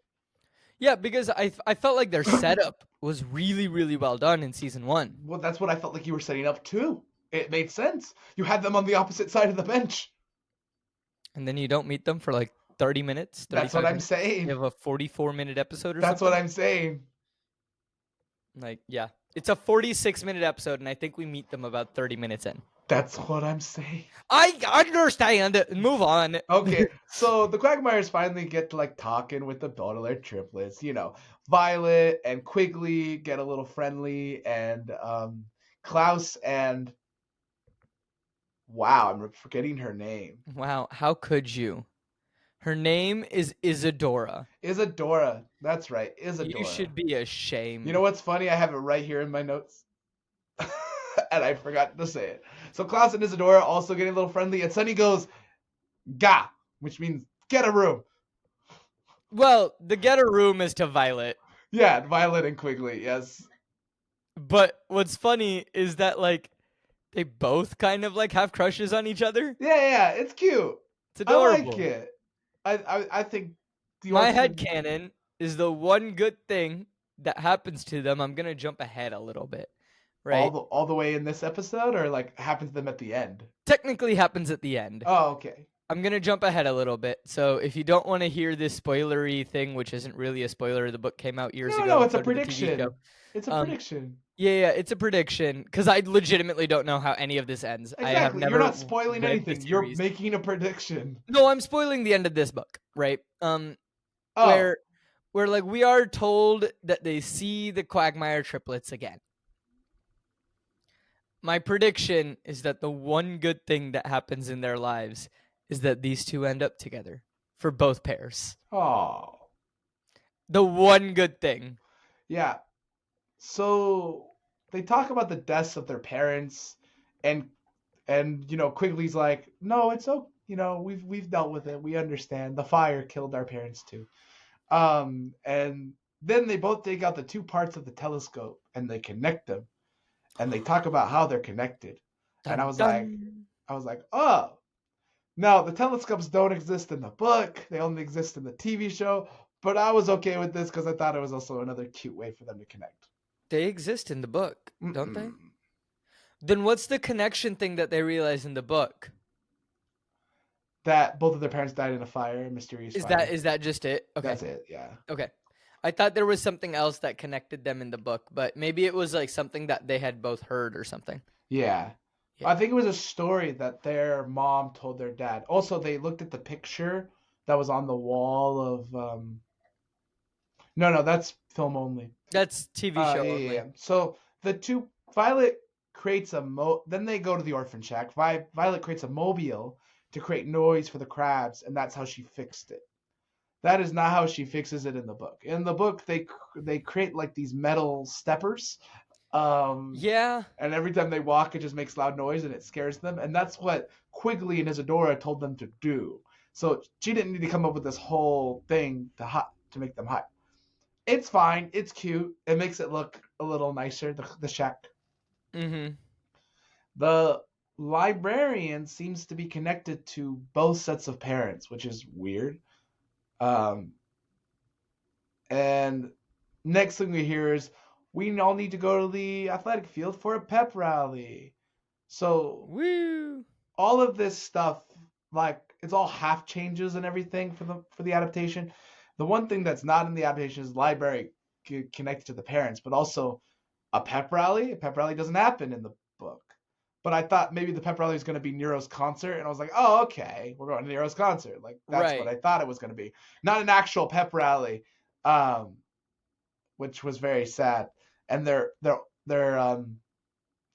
Yeah, because I felt like their setup was really, really well done in season 1. Well, that's what I felt like you were setting up too. It made sense. You had them on the opposite side of the bench. And then you don't meet them for like 30 minutes. That's what 35 I'm minutes. saying. You have a 44-minute episode or That's something. what I'm saying. Like, yeah. It's a 46-minute episode, and I think we meet them about 30 minutes in. That's what I'm saying. I understand. Move on. Okay, so the Quagmires finally get to like talking with the Baudelaire triplets. You know, Violet and Quigley get a little friendly, and Klaus and wow, I'm forgetting her name. Wow, how could you? Her name is Isadora. Isadora. That's right, Isadora. You should be ashamed. You know what's funny? I have it right here in my notes. And I forgot to say it. So Klaus and Isadora also getting a little friendly, and Sunny goes, "Ga," which means get a room. Well, the get a room is to Violet. Yeah, Violet and Quigley, yes. But what's funny is that like they both kind of like have crushes on each other. Yeah, it's cute. It's adorable. I like it. I think my headcanon is the one good thing that happens to them. I'm gonna jump ahead a little bit. Right. All the way in this episode, or like happens to them at the end? Technically happens at the end. Oh, okay. I'm going to jump ahead a little bit. So if you don't want to hear this spoilery thing, which isn't really a spoiler, the book came out years ago. No, it's a prediction. It's a prediction. Yeah, it's a prediction because I legitimately don't know how any of this ends. Exactly. I have never. You're not spoiling read anything. the You're series. making a prediction. No, I'm spoiling the end of this book, right? Oh. Where like we are told that they see the Quagmire triplets again. My prediction is that the one good thing that happens in their lives is that these two end up together for both pairs. Oh. The one good thing. Yeah. So they talk about the deaths of their parents, and you know, Quigley's like, "No, it's okay. You know, we've dealt with it. We understand. The fire killed our parents too." And then they both take out the two parts of the telescope and they connect them. And they talk about how they're connected. And I was like, oh. Now, the telescopes don't exist in the book. They only exist in the TV show. But I was okay with this because I thought it was also another cute way for them to connect. They exist in the book, don't they? Then what's the connection thing that they realize in the book? That both of their parents died in a fire, a mysterious fire. Is that just it? Okay. That's it, yeah. Okay. I thought there was something else that connected them in the book, but maybe it was like something that they had both heard or something. Yeah. I think it was a story that their mom told their dad. Also, they looked at the picture that was on the wall of no, that's film only. That's TV show only. Yeah. So the two Violet creates then they go to the orphan shack. Violet creates a mobile to create noise for the crabs, and that's how she fixed it. That is not how she fixes it in the book. In the book, they create like these metal steppers. Yeah. And every time they walk, it just makes loud noise and it scares them. And that's what Quigley and Isadora told them to do. So she didn't need to come up with this whole thing to make them hide. It's fine. It's cute. It makes it look a little nicer, the shack. Mm-hmm. The librarian seems to be connected to both sets of parents, which is weird. And next thing we hear is we all need to go to the athletic field for a pep rally. So Woo! all of this stuff, like it's all half changes and everything for the adaptation. The one thing that's not in the adaptation is library connected to the parents, but also a pep rally. A pep rally doesn't happen in the book. But I thought maybe the pep rally was going to be Nero's concert, and I was like, oh, okay, we're going to Nero's concert. Like that's what I thought it was going to be, not an actual pep rally, which was very sad. And their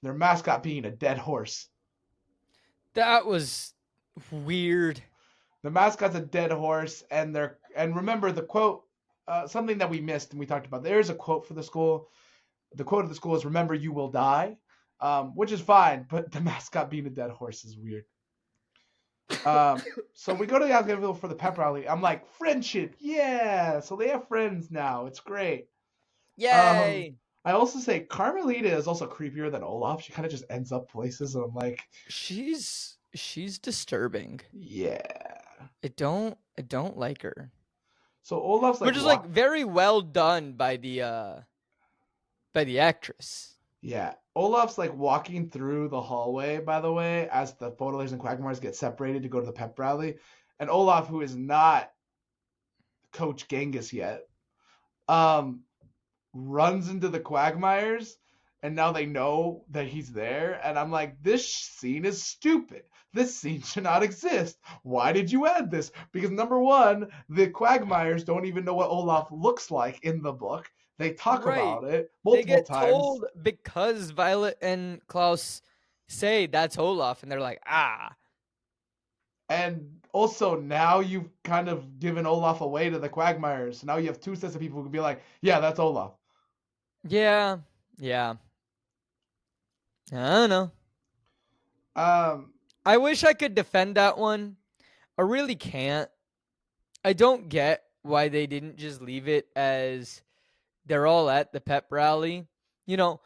mascot being a dead horse. That was weird. The mascot's a dead horse, and remember the quote, something that we missed and we talked about. There's a quote for the school. The quote of the school is "Remember, you will die," which is fine, but the mascot being a dead horse is weird. So we go to the Alphaville for the pep rally. I'm like, friendship, yeah. So they have friends now. It's great. Yay! I also say Carmelita is also creepier than Olaf. She kind of just ends up places, and I'm like, she's disturbing. Yeah. I don't like her. So Olaf's like, which is like very well done by the actress. Yeah. Olaf's like walking through the hallway, by the way, as the Baudelaires and Quagmires get separated to go to the pep rally. And Olaf, who is not Coach Genghis yet, runs into the Quagmires, and now they know that he's there. And I'm like, this scene is stupid. This scene should not exist. Why did you add this? Because number one, the Quagmires don't even know what Olaf looks like in the book. They talk about it multiple times. They get told because Violet and Klaus say that's Olaf, and they're like, ah. And also now you've kind of given Olaf away to the Quagmires. So now you have two sets of people who can be like, yeah, that's Olaf. Yeah. I don't know. I wish I could defend that one. I really can't. I don't get why they didn't just leave it as they're all at the pep rally. You know,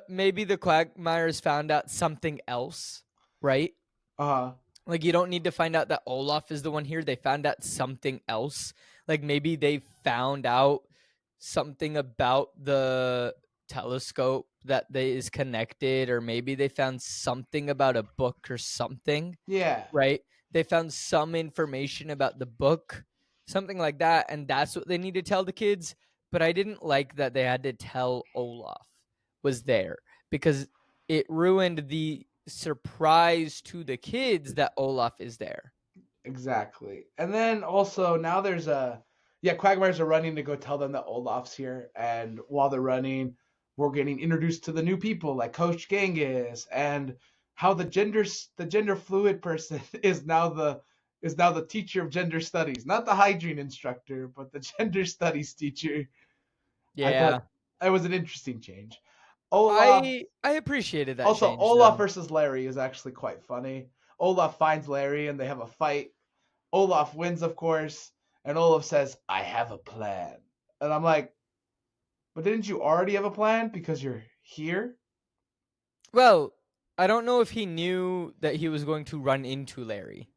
maybe the Quagmires found out something else, right? Like, you don't need to find out that Olaf is the one here. They found out something else. Like, maybe they found out something about the telescope that is connected, or maybe they found something about a book or something. Yeah. Right? They found some information about the book, something like that, and that's what they need to tell the kids. But I didn't like that they had to tell Olaf was there, because it ruined the surprise to the kids that Olaf is there. Exactly. And then also now there's Quagmires are running to go tell them that Olaf's here, and while they're running, we're getting introduced to the new people like Coach Genghis, and how the gender fluid person is now the teacher of gender studies, not the hygiene instructor, but the gender studies teacher. Yeah, I thought it was an interesting change. Olaf, I appreciated that. Also, change, Olaf though. versus Larry is actually quite funny. Olaf finds Larry and they have a fight. Olaf wins, of course, and Olaf says, "I have a plan." And I'm like, but didn't you already have a plan because you're here? Well, I don't know if he knew that he was going to run into Larry.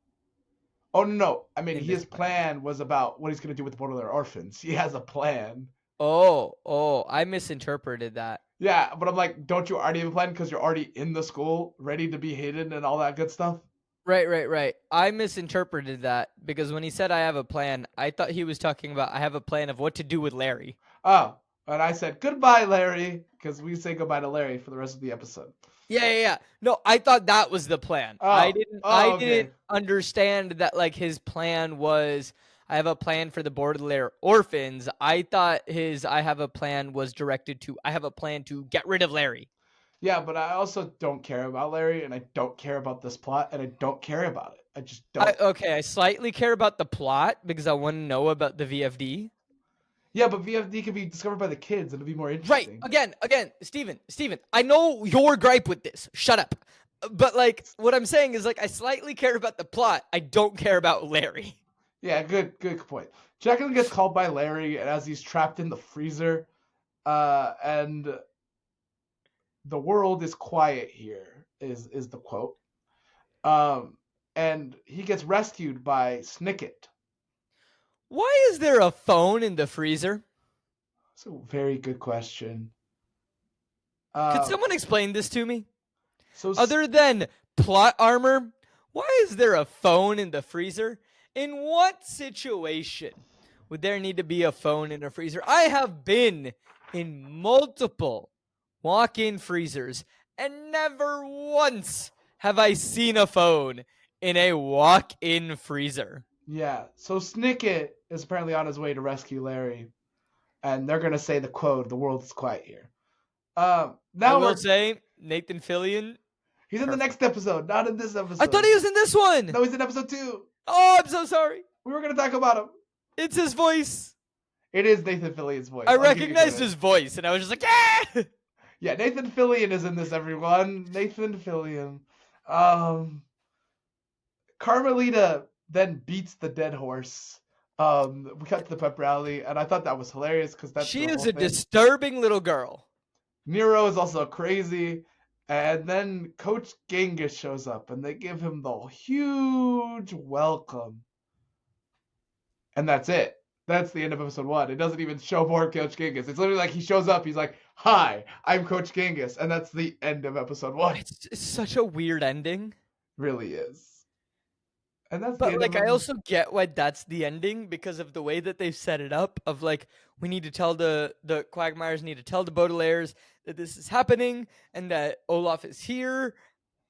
Oh, no. I mean, his plan was about what he's going to do with the Baudelaire orphans. He has a plan. Oh, I misinterpreted that. Yeah, but I'm like, don't you already have a plan because you're already in the school, ready to be hidden and all that good stuff? Right. I misinterpreted that because when he said I have a plan, I thought he was talking about I have a plan of what to do with Larry. Oh, and I said, goodbye, Larry, because we say goodbye to Larry for the rest of the episode. Yeah. No, I thought that was the plan. I didn't understand that like his plan was I have a plan for the Baudelaire orphans. I thought his I have a plan was directed to I have a plan to get rid of Larry. Yeah, but I also don't care about Larry, and I don't care about this plot, and I don't care about it. I just don't. I slightly care about the plot because I want to know about the VFD. Yeah, but VFD can be discovered by the kids, and it'll be more Right. interesting. Again, Steven, I know your gripe with this. Shut up. But like what I'm saying is like I slightly care about the plot. I don't care about Larry. Yeah, good point. Jacqueline gets called by Larry, and as he's trapped in the freezer, and the world is quiet here is the quote. And he gets rescued by Snicket. Why is there a phone in the freezer? That's a very good question. Could someone explain this to me? So Other than plot armor, why is there a phone in the freezer? In what situation would there need to be a phone in a freezer? I have been in multiple walk-in freezers, and never once have I seen a phone in a walk-in freezer. yeah, so Snicket is apparently on his way to rescue Larry, and they're gonna say the quote, "The world is quiet here." I Now will say, Nathan Fillion. he's in the next episode, not in this episode. I thought he was in this one. No, he's in episode 2. Oh, I'm so sorry. We were gonna talk about him. It's his voice. It is Nathan Fillion's voice. I I'll give you recognized credit. his voice, and I was just like, yeah. Yeah, Nathan Fillion is in this, everyone. Nathan Fillion. Carmelita then beats the dead horse. We cut to the pep rally, and I thought that was hilarious because that's She the is whole a thing. disturbing little girl. Nero is also crazy, and then Coach Genghis shows up, and they give him the huge welcome, and that's it. That's the end of episode 1. It doesn't even show more Coach Genghis. It's literally like he shows up, he's like, "Hi, I'm Coach Genghis," and that's the end of episode 1. It's such a weird ending. Really is. And that's the But end like of I also get why that's the ending because of the way that they've set it up of like we need to tell the Quagmires need to tell the Baudelaires that this is happening and that Olaf is here.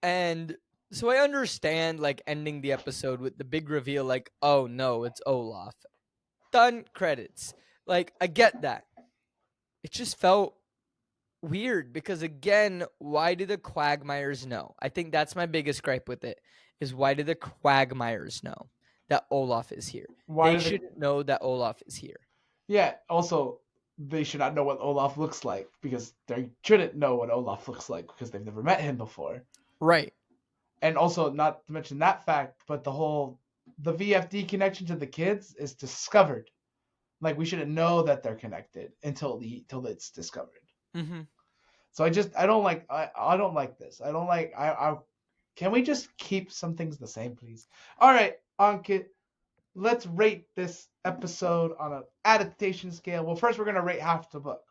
And so I understand like ending the episode with the big reveal like, oh no, it's Olaf. Done, credits. Like I get that. It just felt weird because again, why do the Quagmires know? I think that's my biggest gripe with it. Is why do the Quagmires know that Olaf is here? They shouldn't know that Olaf is here. Yeah, also, they should not know what Olaf looks like because they shouldn't know what Olaf looks like because they've never met him before. Right. And also, not to mention that fact, but the VFD connection to the kids is discovered. Like, we shouldn't know that they're connected until it's discovered. Mm-hmm. So I don't like this. Can we just keep some things the same, please? All right, Ankit, let's rate this episode on an adaptation scale. Well, first we're going to rate half the book.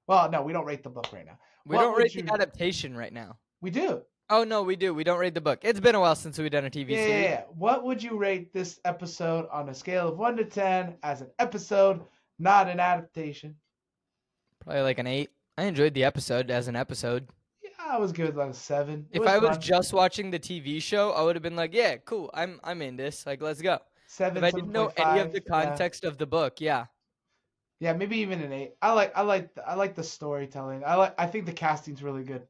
Well, no, we don't rate the book right now. We don't rate the adaptation right now. We do. Oh, no, we do. We don't rate the book. It's been a while since we've done a TV series. Yeah. What would you rate this episode on a scale of 1 to 10 as an episode, not an adaptation? Probably like an 8. I enjoyed the episode as an episode. Yeah, I was good with a 7. If I was just watching the TV show, I would have been like, yeah, cool. I'm in this. Like, let's go. 7, if I didn't know any of the 7.5, context of the book, yeah. Yeah, maybe even an 8. I like the storytelling. I think the casting's really good.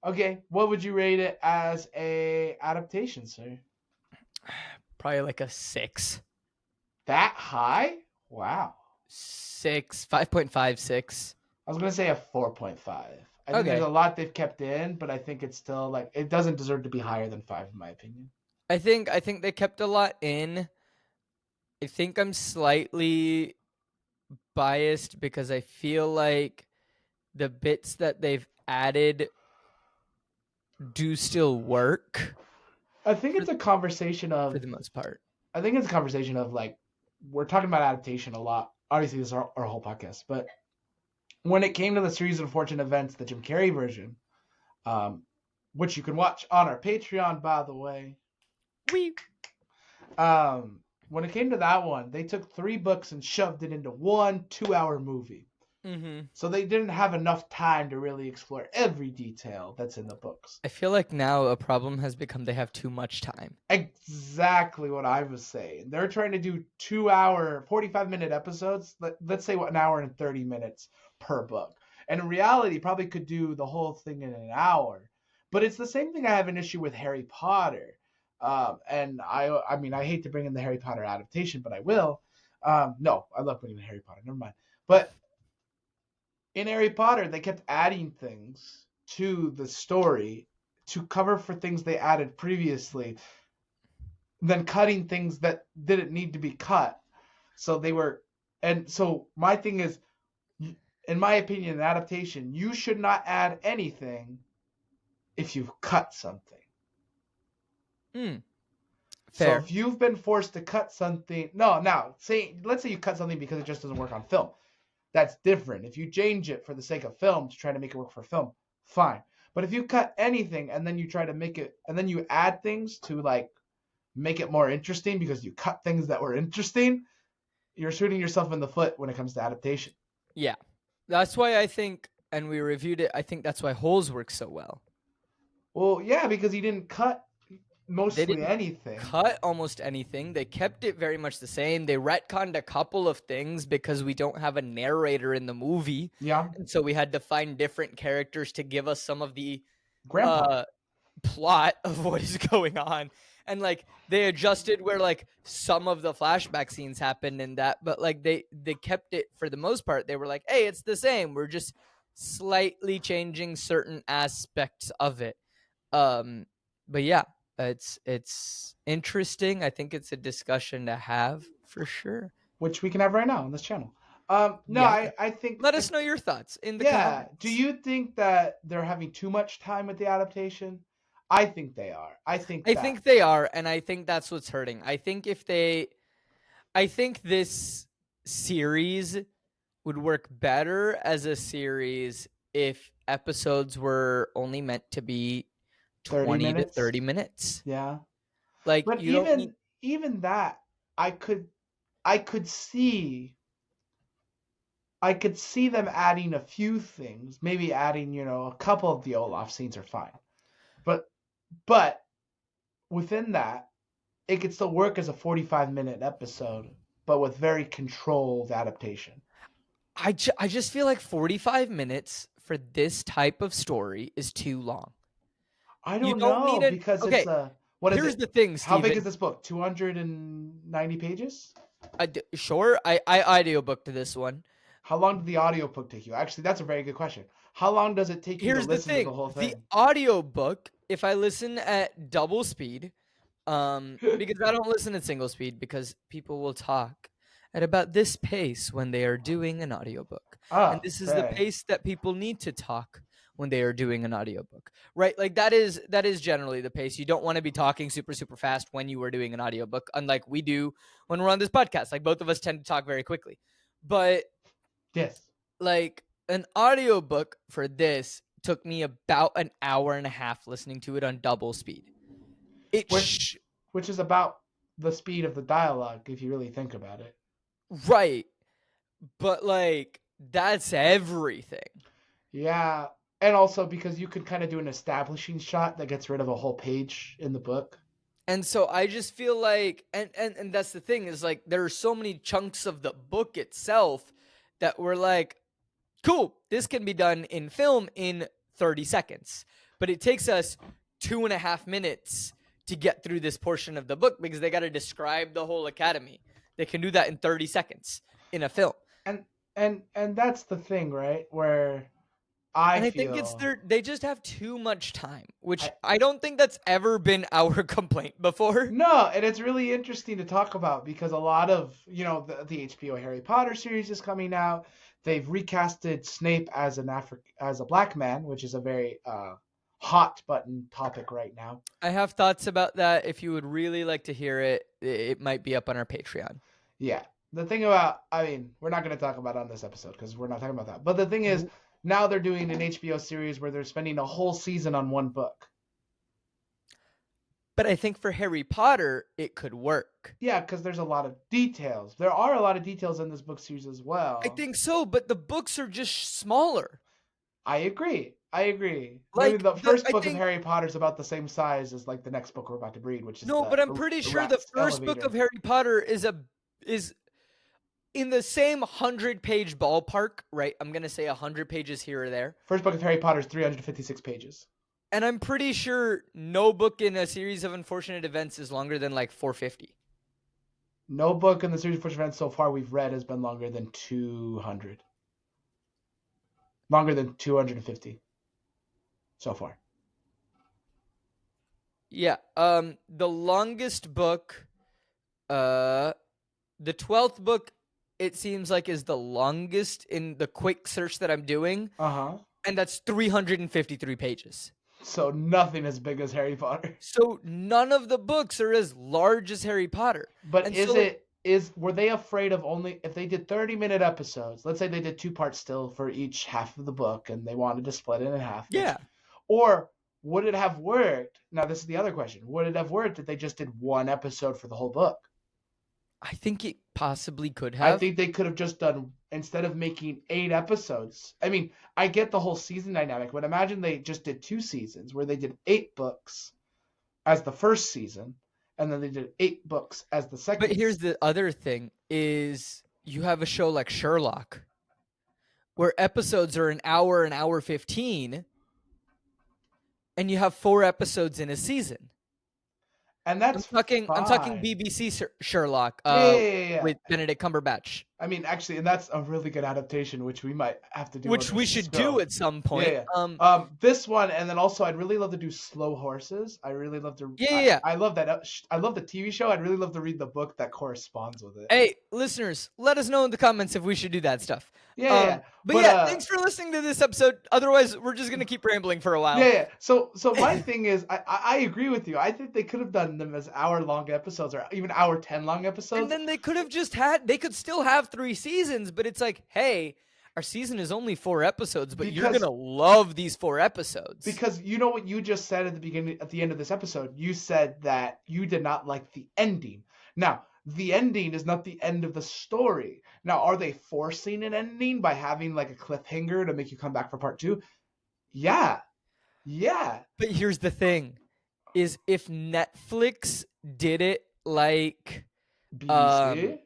Okay, what would you rate it as a adaptation, sir? Probably like a 6. That high? Wow. 6, 5.5, 6. I was gonna say a 4.5. I think there's a lot they've kept in, but I think it's still like it doesn't deserve to be higher than 5 in my opinion. I think they kept a lot in. I think I'm slightly biased because I feel like the bits that they've added do still work. I think it's a conversation of, for the most part. I think it's a conversation of like we're talking about adaptation a lot. Obviously, this is our whole podcast, but when it came to the series of unfortunate events, the Jim Carrey version, which you can watch on our Patreon, by the way. When it came to that one, they took 3 books and shoved it into one 2-hour movie. Mm-hmm. So they didn't have enough time to really explore every detail that's in the books. I feel like now a problem has become they have too much time. Exactly what I was saying. They're trying to do 2-hour, 45-minute episodes. Let's say an hour and 30 minutes per book. And in reality, probably could do the whole thing in an hour. But it's the same thing I have an issue with Harry Potter. And I mean, I hate to bring in the Harry Potter adaptation, but I will. No, I love bringing in Harry Potter. Never mind. But in Harry Potter, they kept adding things to the story to cover for things they added previously, then cutting things that didn't need to be cut. So they were, and so my thing is, in my opinion, an adaptation, you should not add anything if you've cut something. Fair. So if you've been forced to cut something, let's say you cut something because it just doesn't work on film. That's different. If you change it for the sake of film to try to make it work for film, fine. But if you cut anything and then you try to make it, and then you add things to like make it more interesting because you cut things that were interesting, you're shooting yourself in the foot when it comes to adaptation. Yeah. That's why I think, and we reviewed it, I think that's why Holes works so well. Well, yeah, because he didn't cut mostly didn't anything. Cut almost anything. They kept it very much the same. They retconned a couple of things because we don't have a narrator in the movie. Yeah. And so we had to find different characters to give us some of the plot of what is going on. And like they adjusted where like some of the flashback scenes happened in that, but like they kept it for the most part. They were like, hey, it's the same. We're just slightly changing certain aspects of it. But yeah, it's interesting. I think it's a discussion to have for sure. Which we can have right now on this channel. Yeah. I think. Let us know your thoughts in the comments. Do you think that they're having too much time with the adaptation? I think they are. I think they are, and I think that's what's hurting. I think this series would work better as a series if episodes were only meant to be 20 to 30 minutes. Yeah. Like, but even that, I could see them adding a few things, maybe adding, a couple of the Olaf scenes are fine. But within that, it could still work as a 45-minute episode, but with very controlled adaptation. I just feel like 45 minutes for this type of story is too long. I don't know because okay, it's what is here's it? the thing, Steven. How big is this book? 290 pages? Sure. I audiobooked this one. How long did the audiobook take you? Actually, that's a very good question. How long does it take you to listen to the whole thing? The audiobook, if I listen at double speed, because I don't listen at single speed because people will talk at about this pace when they are doing an audiobook. And this is the pace that people need to talk when they are doing an audiobook, right? Like that is generally the pace. You don't want to be talking super, super fast when you are doing an audiobook, unlike we do when we're on this podcast. Like both of us tend to talk very quickly. But yes, like an audiobook for this took me about an hour and a half listening to it on double speed. Which is about the speed of the dialogue if you really think about it. Right. But like that's everything. Yeah. And also because you could kind of do an establishing shot that gets rid of a whole page in the book. And so I just feel like and that's the thing is like there are so many chunks of the book itself that were like, cool, this can be done in film in 30 seconds. But it takes us 2.5 minutes to get through this portion of the book because they got to describe the whole academy. They can do that in 30 seconds in a film. And that's the thing, right? Where I think they just have too much time, which I don't think that's ever been our complaint before. No, and it's really interesting to talk about because a lot of, the HBO Harry Potter series is coming out. They've recasted Snape as a black man, which is a very hot button topic right now. I have thoughts about that. If you would really like to hear it, it might be up on our Patreon. Yeah. The thing about, we're not going to talk about it on this episode because we're not talking about that. But the thing is, now they're doing an HBO series where they're spending a whole season on one book. But I think for Harry Potter, it could work. Yeah, because there's a lot of details. There are a lot of details in this book series as well. I think so, but the books are just smaller. I agree. Maybe Like, the first I book of think- Harry Potter is about the same size as like the next book we're about to read, which is No, but I'm pretty sure the rat's first book elevator. of Harry Potter is in the same 100-page ballpark, right? I'm gonna say 100 pages here or there. First book of Harry Potter is 356 pages. And I'm pretty sure no book in a series of unfortunate events is longer than like 450. No book in the series of Unfortunate Events so far we've read has been longer than 200. Longer than 250 so far. Yeah. The longest book, the 12th book, it seems like is the longest in the quick search that I'm doing, Uh-huh. and that's 353 pages. So nothing as big as Harry Potter. So none of the books are as large as Harry Potter. But And were they afraid of only if they did 30-minute episodes? Let's say they did 2 parts still for each half of the book and they wanted to split it in half. Yeah. Or would it have worked? Now this is the other question. Would it have worked if they just did 1 episode for the whole book? I think it possibly could have. I think they could have just done, instead of making 8 episodes. I mean, I get the whole season dynamic, but imagine they just did 2 seasons where they did 8 books as the first season, and then they did 8 books as the second. But here's the other thing is you have a show like Sherlock where episodes are an hour 15, and you have 4 episodes in a season. And that's I'm talking fine. BBC Sherlock Yeah. with Benedict Cumberbatch. I mean, actually, and that's a really good adaptation, which we might have to do. Which we should do at some point. Yeah. This one, and then also, I'd really love to do Slow Horses. I really love to. Yeah. I love that. I love the TV show. I'd really love to read the book that corresponds with it. Hey, listeners, let us know in the comments if we should do that stuff. Yeah. But yeah, thanks for listening to this episode. Otherwise, we're just gonna keep rambling for a while. Yeah. So my thing is, I agree with you. I think they could have done them as hour-long episodes, or even hour 10-long episodes. And then they could have they could still have 3 seasons, but it's like, hey, our season is only 4 episodes, but you're gonna love these 4 episodes. Because you know what you just said at the end of this episode? You said that you did not like the ending. Now, the ending is not the end of the story. Now, are they forcing an ending by having like a cliffhanger to make you come back for part 2? Yeah. But here's the thing, is if Netflix did it like BBC?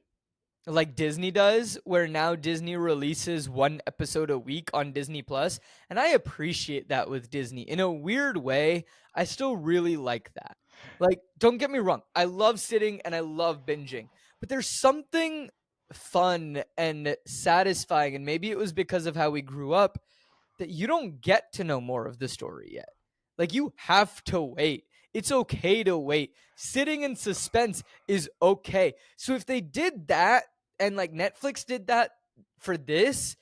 Like Disney does, where now Disney releases 1 episode a week on Disney Plus, and I appreciate that with Disney. In a weird way, I still really like that. Like, don't get me wrong, I love sitting and I love binging, but there's something fun and satisfying, and maybe it was because of how we grew up, that you don't get to know more of the story yet. Like, you have to wait. It's okay to wait. Sitting in suspense is okay. So if they did that, and like Netflix did that for this,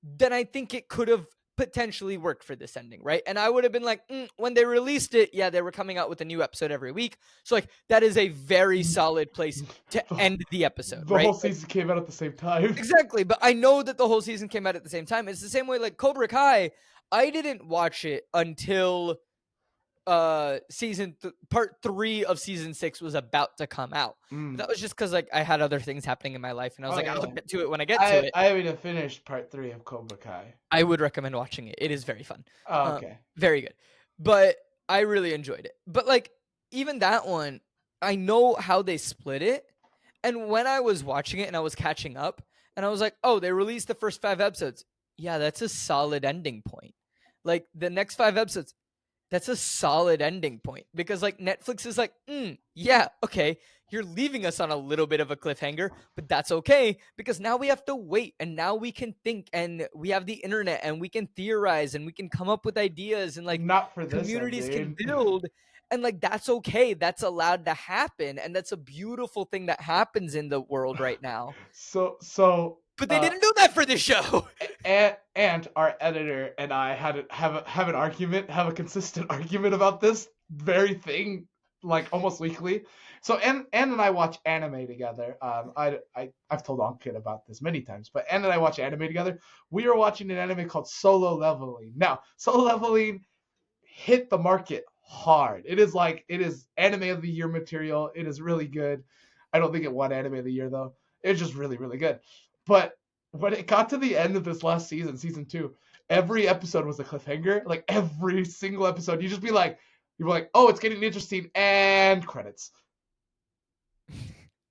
then I think it could have potentially worked for this ending, right? And I would have been like, when they released it, yeah, they were coming out with a new episode every week. So like, that is a very solid place to end the episode, The right? whole season came out at the same time. Exactly, but I know that the whole season came out at the same time. It's the same way like Cobra Kai, I didn't watch it until part 3 of season 6 was about to come out. That was just because like I had other things happening in my life, and I was I'll get to it when I get to it. I haven't even finished part 3 of Cobra Kai. I would recommend watching it. It is very fun. Oh, okay. Very good. But I really enjoyed it. But like, even that one, I know how they split it. And when I was watching it and I was catching up, and I was like, oh, they released the first 5 episodes. Yeah, that's a solid ending point. Like, the next 5 episodes, that's a solid ending point, because like Netflix is like, yeah, okay, you're leaving us on a little bit of a cliffhanger, but that's okay, because now we have to wait, and now we can think, and we have the internet, and we can theorize, and we can come up with ideas, and like not for this communities ending. can build, and like that's okay, that's allowed to happen, and that's a beautiful thing that happens in the world right now. So But they didn't do that for this show. And our editor and I have a consistent argument about this very thing, like almost weekly. So Ann and I watch anime together. I've told Ankit about this many times, but Ann and I watch anime together. We are watching an anime called Solo Leveling. Now, Solo Leveling hit the market hard. It is anime of the year material. It is really good. I don't think it won anime of the year though. It's just really, really good. But when it got to the end of this last season, season 2, every episode was a cliffhanger. Like every single episode, you'd be like, oh, it's getting interesting, and credits.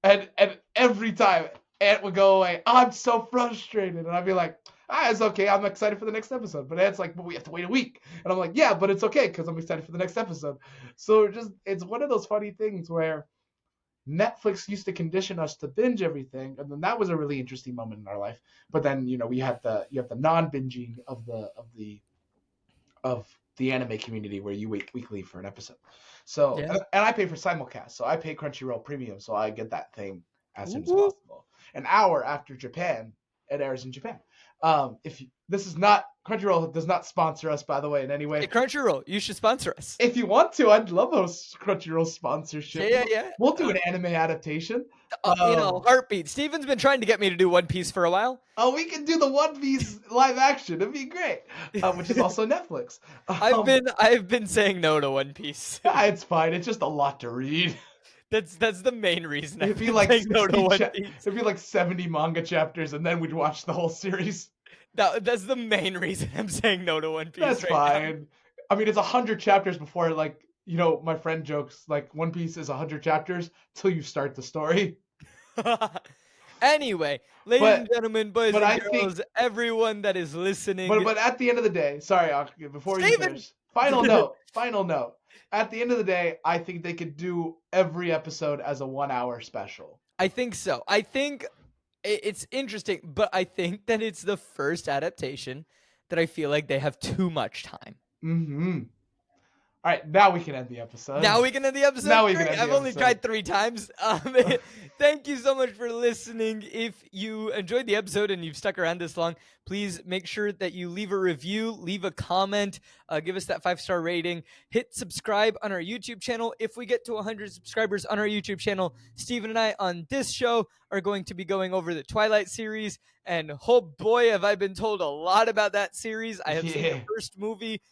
And every time Ant would go away, I'm so frustrated, and I'd be like, it's okay, I'm excited for the next episode. But Ant's like, but we have to wait a week, and I'm like, yeah, but it's okay because I'm excited for the next episode. So it's one of those funny things where Netflix used to condition us to binge everything, and then that was a really interesting moment in our life. But then we have the non-binging of the anime community where you wait weekly for an episode. So Yeah. and I pay for simulcast, so I pay Crunchyroll Premium, so I get that thing as soon as Woo-woo. possible. An hour after Japan, it airs in Japan. This is not Crunchyroll does not sponsor us, by the way, in any way. Hey, Crunchyroll, you should sponsor us. If you want to, I'd love a Crunchyroll sponsorship. Yeah. We'll do an anime adaptation. Heartbeat. Steven's been trying to get me to do One Piece for a while. Oh, we can do the One Piece live action. It'd be great. Which is also Netflix. I've been saying no to One Piece. It's fine. It's just a lot to read. That's the main reason. It'd be saying no to One Piece. It'd be like 70 manga chapters, and then we'd watch the whole series. That's the main reason I'm saying no to One Piece. That's right fine. I mean, it's 100 chapters before, my friend jokes, One Piece is 100 chapters till you start the story. Now. Anyway, ladies and gentlemen, boys and girls, everyone that is listening. But at the end of the day, sorry, before you finish, final note. At the end of the day, I think they could do every episode as a 1-hour special. I think so. I think it's interesting, but I think that it's the first adaptation that I feel like they have too much time. Mm-hmm. All right, now we can end the episode. I've only tried 3 times. Thank you so much for listening. If you enjoyed the episode and you've stuck around this long, please make sure that you leave a review, leave a comment, give us that 5-star rating, hit subscribe on our YouTube channel. If we get to 100 subscribers on our YouTube channel, Steven and I on this show are going to be going over the Twilight series. And oh boy, have I been told a lot about that series. I have seen the first movie.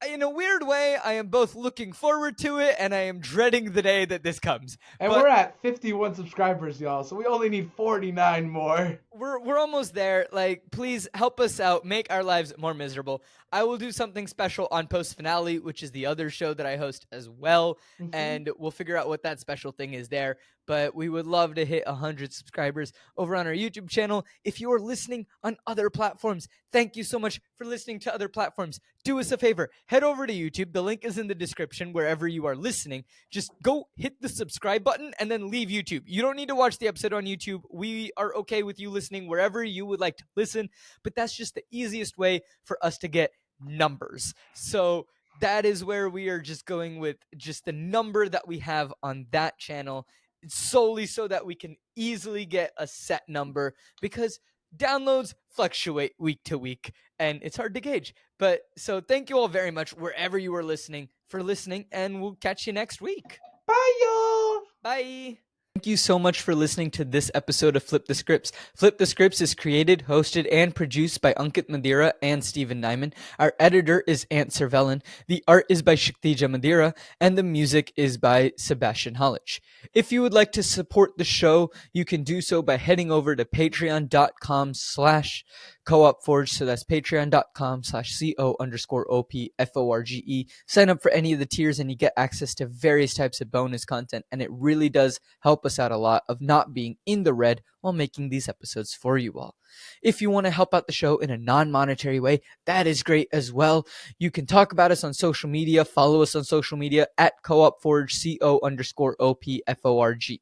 In a weird way, I am both looking forward to it and I am dreading the day that this comes. And we're at 51 subscribers, y'all, so we only need 49 more. We're almost there. Please help us out, make our lives more miserable. I will do something special on Post Finale, which is the other show that I host as well, and we'll figure out what that special thing is there. But we would love to hit 100 subscribers over on our YouTube channel. If you are listening on other platforms, thank you so much for listening to other platforms. Do us a favor, head over to YouTube. The link is in the description wherever you are listening. Just go hit the subscribe button and then leave YouTube. You don't need to watch the episode on YouTube. We are okay with you listening wherever you would like to listen, but that's just the easiest way for us to get numbers. So that is where we are just going with just the number that we have on that channel, solely so that we can easily get a set number, because downloads fluctuate week to week and it's hard to gauge. But so thank you all very much wherever you are listening for listening, and we'll catch you next week. Bye, y'all. Bye. Thank you so much for listening to this episode of Flip the Scripts. Flip the Scripts is created, hosted, and produced by Ankit Madhira and Stephen Nieman. Our editor is Servellon. The art is by Kshitija Madhira, and the music is by Sebastian Halich. If you would like to support the show, you can do so by heading over to patreon.com/co-op-forge. So that's patreon.com/co_opforge. Sign up for any of the tiers and you get access to various types of bonus content, and it really does help us out a lot of not being in the red while making these episodes for you all. If you want to help out the show in a non-monetary way, that is great as well. You can talk about us on social media. Follow us on social media at coopforge, co_opforge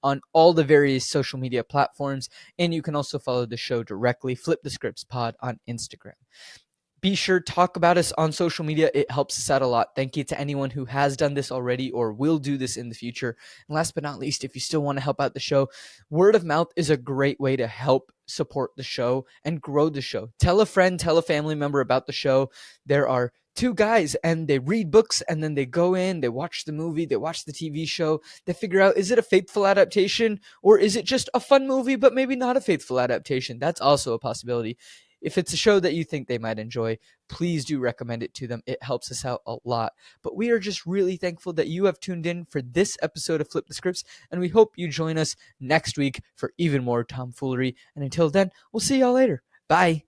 on all the various social media platforms. And you can also follow the show directly, Flip the Scripts Pod on Instagram. Be sure to talk about us on social media. It helps us out a lot. Thank you to anyone who has done this already or will do this in the future. And last but not least, if you still want to help out the show, word of mouth is a great way to help support the show and grow the show. Tell a friend, tell a family member about the show. There are 2 guys and they read books and then they go in, they watch the movie, they watch the TV show, they figure out, is it a faithful adaptation or is it just a fun movie but maybe not a faithful adaptation? That's also a possibility. If it's a show that you think they might enjoy, please do recommend it to them. It helps us out a lot. But we are just really thankful that you have tuned in for this episode of Flip the Scripts, and we hope you join us next week for even more tomfoolery. And until then, we'll see y'all later. Bye.